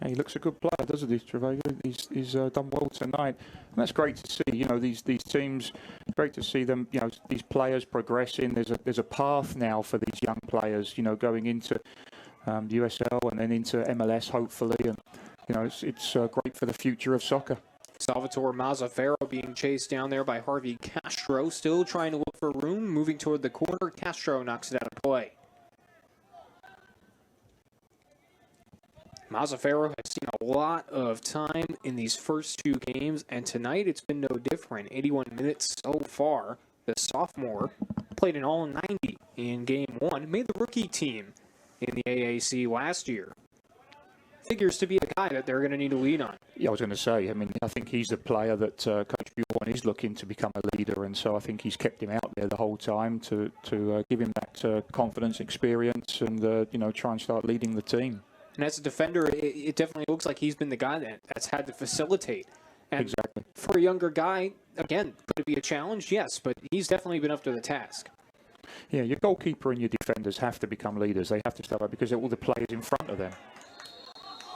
Yeah, he looks a good player, doesn't he, Trevega? He's done well tonight. And that's great to see, these teams, great to see them, these players progressing. There's a path now for these young players, going into USL and then into MLS, hopefully. And, it's great for the future of soccer. Salvatore Mazzaferro being chased down there by Harvey Castro, still trying to look for room, moving toward the corner. Castro knocks it out of play. Mazzaferro has seen a lot of time in these first 2 games, and tonight it's been no different. 81 minutes so far. The sophomore played in all 90 in game 1, made the rookie team in the AAC last year. Figures to be a guy that they're going to need to lead on. Yeah, I was going to say, I think he's the player that Coach Bjorn is looking to become a leader, and so I think he's kept him out there the whole time to give him that confidence, experience, and, try and start leading the team. And as a defender, it definitely looks like he's been the guy that's had to facilitate. And exactly. For a younger guy, again, could it be a challenge? Yes, but he's definitely been up to the task. Yeah, your goalkeeper and your defenders have to become leaders. They have to step up because they're all the players in front of them.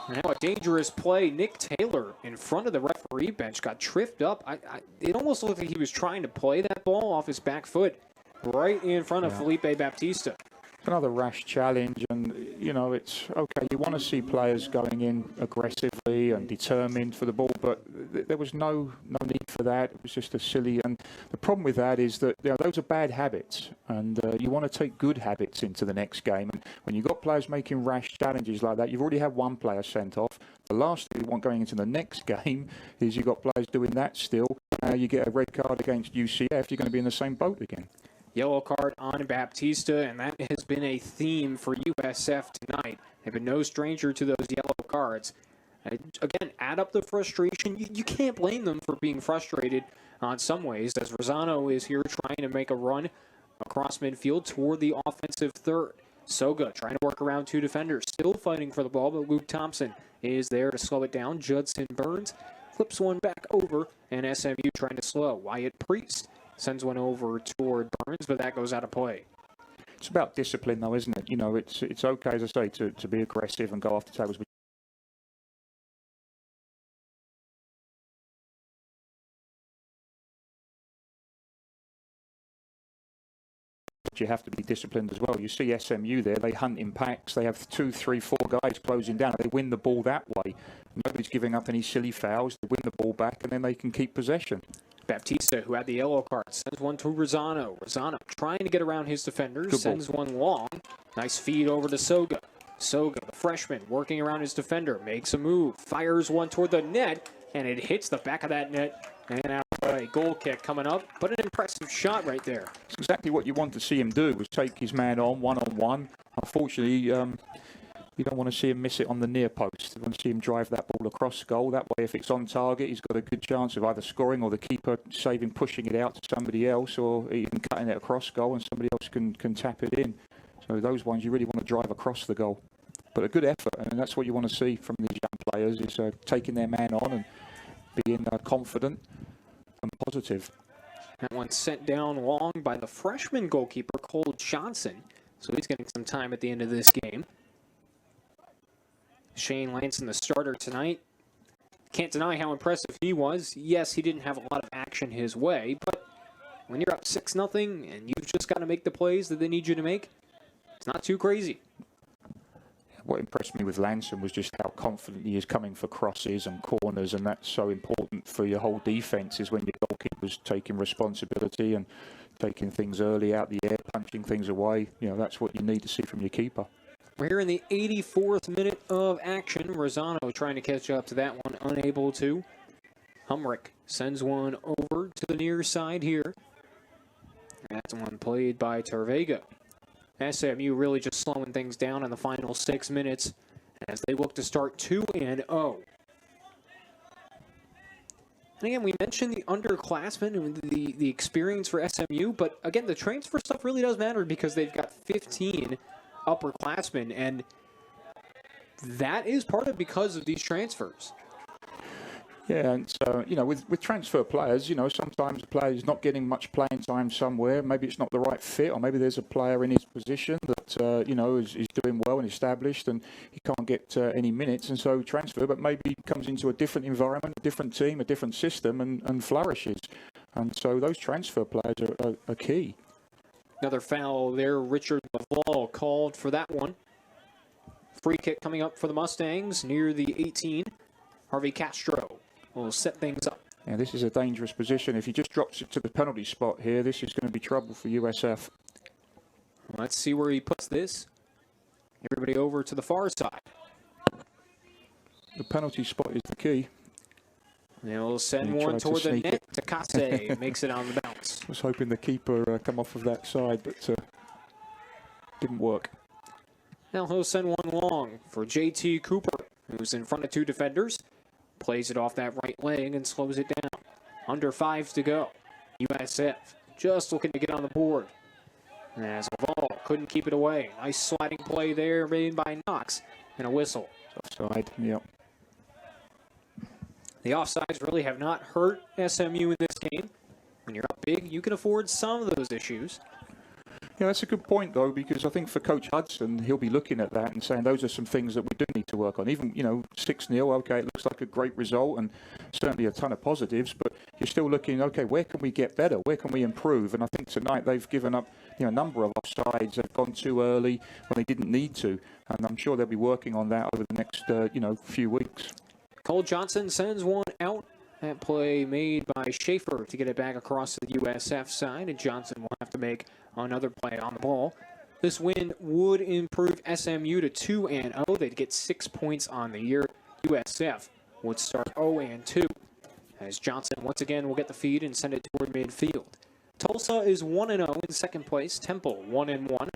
Now a dangerous play. Nick Taylor in front of the referee bench got tripped up. It almost looked like he was trying to play that ball off his back foot right in front of Felipe Baptista. Another rash challenge, and it's okay. You want to see players going in aggressively and determined for the ball, but there was no need for that. It was just a silly. And the problem with that is that those are bad habits, and you want to take good habits into the next game. And when you've got players making rash challenges like that, you've already had one player sent off. The last thing you want going into the next game is you've got players doing that still. You get a red card against UCF, you're going to be in the same boat again. Yellow card on Baptista, and that has been a theme for USF tonight. They've been no stranger to those yellow cards. Again, add up the frustration. You can't blame them for being frustrated on some ways, as Rosano is here trying to make a run across midfield toward the offensive third. Soga trying to work around two defenders, still fighting for the ball, but Luke Thompson is there to slow it down. Judson Burns flips one back over, and SMU trying to slow. Wyatt Priest sends one over toward Burns, but that goes out of play. It's about discipline, though, isn't it? You know, it's okay, as I say, to be aggressive and go after tackles. But you have to be disciplined as well. You see SMU there, they hunt in packs. They have 2, 3, 4 guys closing down. They win the ball that way. Nobody's giving up any silly fouls. They win the ball back, and then they can keep possession. Baptista, who had the yellow card, sends one to Rosano. Rosano trying to get around his defenders, sends one long. Nice feed over to Soga. Soga, the freshman, working around his defender, makes a move, fires one toward the net, and it hits the back of that net. And out a goal kick coming up, but an impressive shot right there. It's exactly what you want to see him do, was take his man on, one-on-one. Unfortunately, you don't want to see him miss it on the near post. You want to see him drive that ball across goal. That way, if it's on target, he's got a good chance of either scoring or the keeper saving, pushing it out to somebody else, or even cutting it across goal and somebody else can tap it in. So those ones you really want to drive across the goal. But a good effort, and that's what you want to see from these young players, is taking their man on and being confident and positive. That one sent down long by the freshman goalkeeper, Cole Johnson. So he's getting some time at the end of this game. Shane Lanson, the starter tonight. Can't deny how impressive he was. Yes, he didn't have a lot of action his way, but when you're up 6-0 and you've just got to make the plays that they need you to make, it's not too crazy. What impressed me with Lanson was just how confident he is coming for crosses and corners, and that's so important for your whole defence, is when your goalkeeper's taking responsibility and taking things early out the air, punching things away. You know, that's what you need to see from your keeper. We're here in the 84th minute of action. Rosano trying to catch up to that one, unable to. Humrick sends one over to the near side here. That's one played by Tarvega. SMU really just slowing things down in the final 6 minutes as they look to start 2-0. And again, we mentioned the underclassmen and the experience for SMU, but again, the transfer stuff really does matter because they've got 15 upperclassmen, and that is part of because of these transfers. Yeah, and so, you know, with transfer players, you know, sometimes a player is not getting much playing time somewhere. Maybe it's not the right fit, or maybe there's a player in his position that, you know, is doing well and established, and he can't get any minutes, and so transfer, but maybe comes into a different environment, a different team, a different system, and flourishes. And so those transfer players are key. Another foul there. Richard Laval called for that one. Free kick coming up for the Mustangs near the 18. Harvey Castro will set things up. Yeah, this is a dangerous position. If he just drops it to the penalty spot here, this is going to be trouble for USF. Let's see where he puts this. Everybody over to the far side. The penalty spot is the key. They'll send one toward the net. Takase makes it on the bounce. I was hoping the keeper come off of that side, but didn't work. Now he'll send one long for JT Cooper, who's in front of two defenders. Plays it off that right leg and slows it down. Under 5 to go. USF just looking to get on the board. As Laval couldn't keep it away. Nice sliding play there made by Knox and a whistle. Offside, yep. The offsides really have not hurt SMU in this game. When you're up big, you can afford some of those issues. Yeah, that's a good point, though, because I think for Coach Hudson, he'll be looking at that and saying those are some things that we do need to work on. Even, you know, 6-0, okay, it looks like a great result and certainly a ton of positives, but you're still looking, okay, where can we get better? Where can we improve? And I think tonight they've given up, you know, a number of offsides. They've gone too early when they didn't need to, and I'm sure they'll be working on that over the next, you know, few weeks. Cole Johnson sends one out. That play made by Schaefer to get it back across the USF side, and Johnson will have to make another play on the ball. This win would improve SMU to 2-0. They'd get 6 points on the year. USF would start 0-2. As Johnson once again will get the feed and send it toward midfield. Tulsa is 1-0 in second place. Temple 1-1.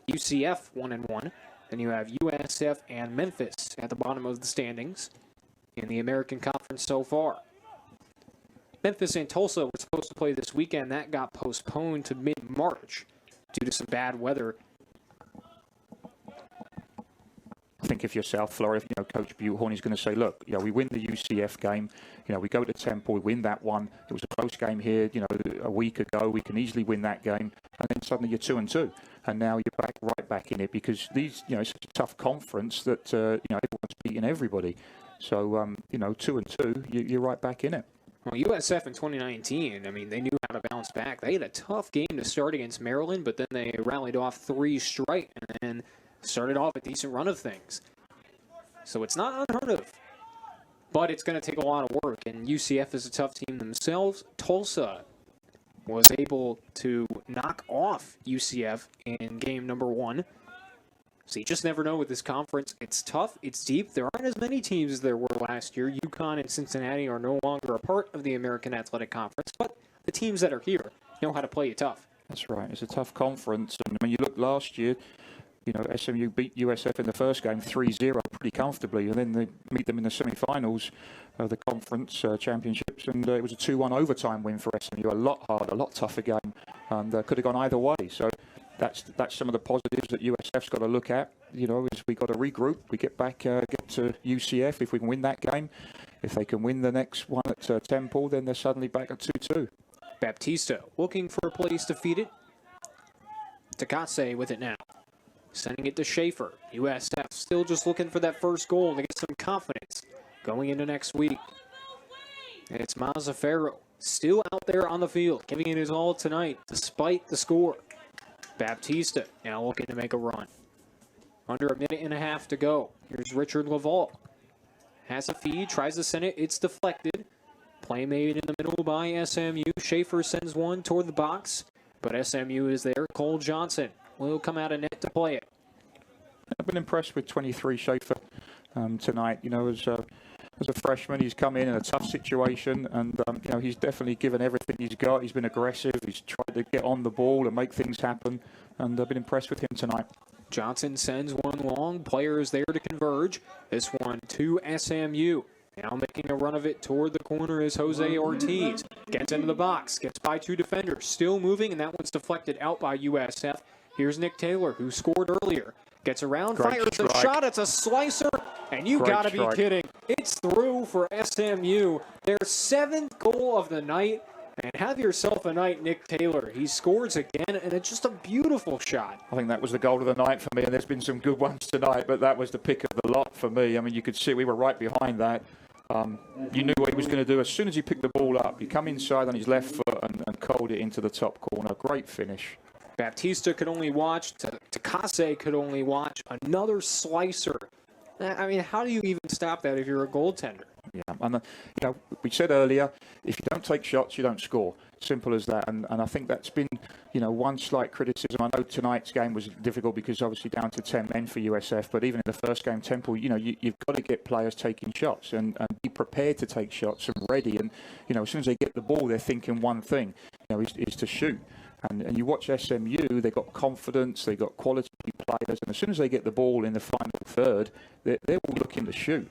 UCF 1-1. Then you have USF and Memphis at the bottom of the standings. in the American Conference so far. Memphis and Tulsa were supposed to play this weekend. That got postponed to mid-March due to some bad weather. I think if you're South Florida, Coach Buchhorn is going to say, look, we win the UCF game. We go to Temple, we win that one. It was a close game here, a week ago. We can easily win that game. And then suddenly you're 2-2. And now you're right back in it because these, it's such a tough conference that, everyone's beating everybody. So, 2-2, you're right back in it. Well, USF in 2019, they knew how to bounce back. They had a tough game to start against Maryland, but then they rallied off 3 straight and then started off a decent run of things. So it's not unheard of. But it's going to take a lot of work, and UCF is a tough team themselves. Tulsa was able to knock off UCF in game number 1. So you just never know with this conference. It's tough. It's deep. There aren't as many teams as there were last year. UConn and Cincinnati are no longer a part of the American Athletic Conference, but the teams that are here know how to play you tough. That's right. It's a tough conference. And when you look last year, SMU beat USF in the first game 3-0 pretty comfortably, and then they meet them in the semi-finals of the conference championships, and it was a 2-1 overtime win for SMU. A lot harder, a lot tougher game, and could have gone either way. So that's some of the positives that USF's got to look at. Is we got to regroup, we get back, get to UCF. If we can win that game, if they can win the next one at Temple, then they're suddenly back at 2-2. Baptista looking for a place to feed it. Takase with it now. Sending it to Schaefer. USF still just looking for that first goal to get some confidence going into next week. And it's Mazzaferro still out there on the field, giving it his all tonight despite the score. Baptista now looking to make a run. Under a minute and a half to go. Here's Richard Laval. Has a feed, tries to send it. It's deflected. Play made in the middle by SMU. Schaefer sends one toward the box, but SMU is there. Cole Johnson will come out of net to play it. I've been impressed with 23 Schaefer tonight. As a freshman, he's come in a tough situation, and he's definitely given everything he's got. He's been aggressive. He's tried to get on the ball and make things happen, and I've been impressed with him tonight. Johnson sends one long. Players there to converge. This one to SMU. Now making a run of it toward the corner is Jose Ortiz. Gets into the box. Gets by 2 defenders. Still moving, and that one's deflected out by USF. Here's Nick Taylor, who scored earlier. Gets around, fires a shot. It's a slicer, and you got to be kidding. It's through for SMU. Their 7th goal of the night. And have yourself a night, Nick Taylor. He scores again, and it's just a beautiful shot. I think that was the goal of the night for me, and there's been some good ones tonight, but that was the pick of the lot for me. You could see we were right behind that. You knew what he was going to do. As soon as he picked the ball up, he come inside on his left foot and curled it into the top corner. Great finish. Baptista could only watch. Takase could only watch. Another slicer. How do you even stop that if you're a goaltender? Yeah, and we said earlier, if you don't take shots, you don't score. Simple as that. And I think that's been, one slight criticism. I know tonight's game was difficult because obviously down to 10 men for USF, but even in the first game, Temple, you've got to get players taking shots and be prepared to take shots and ready. And, as soon as they get the ball, they're thinking one thing, is to shoot. And you watch SMU, they've got confidence, they've got quality players, and as soon as they get the ball in the final third, they're all looking to shoot.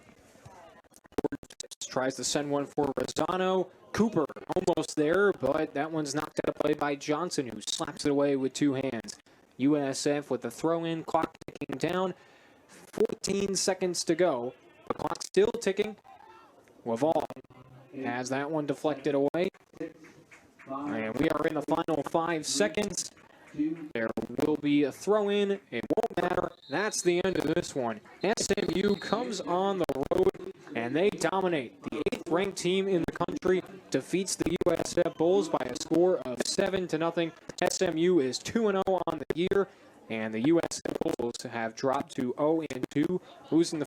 Tries to send one for Rosano. Cooper almost there, but that one's knocked out of play by Johnson, who slaps it away with 2 hands. USF with the throw-in, clock ticking down. 14 seconds to go. The clock's still ticking. Laval has that one deflected away. And we are in the final 5 seconds. There will be a throw-in. It won't matter. That's the end of this one. SMU comes on the road, and they dominate. The 8th-ranked team in the country defeats the USF Bulls by a score of 7-0. SMU is 2-0 on the year, and the USF Bulls have dropped to 0-2, losing the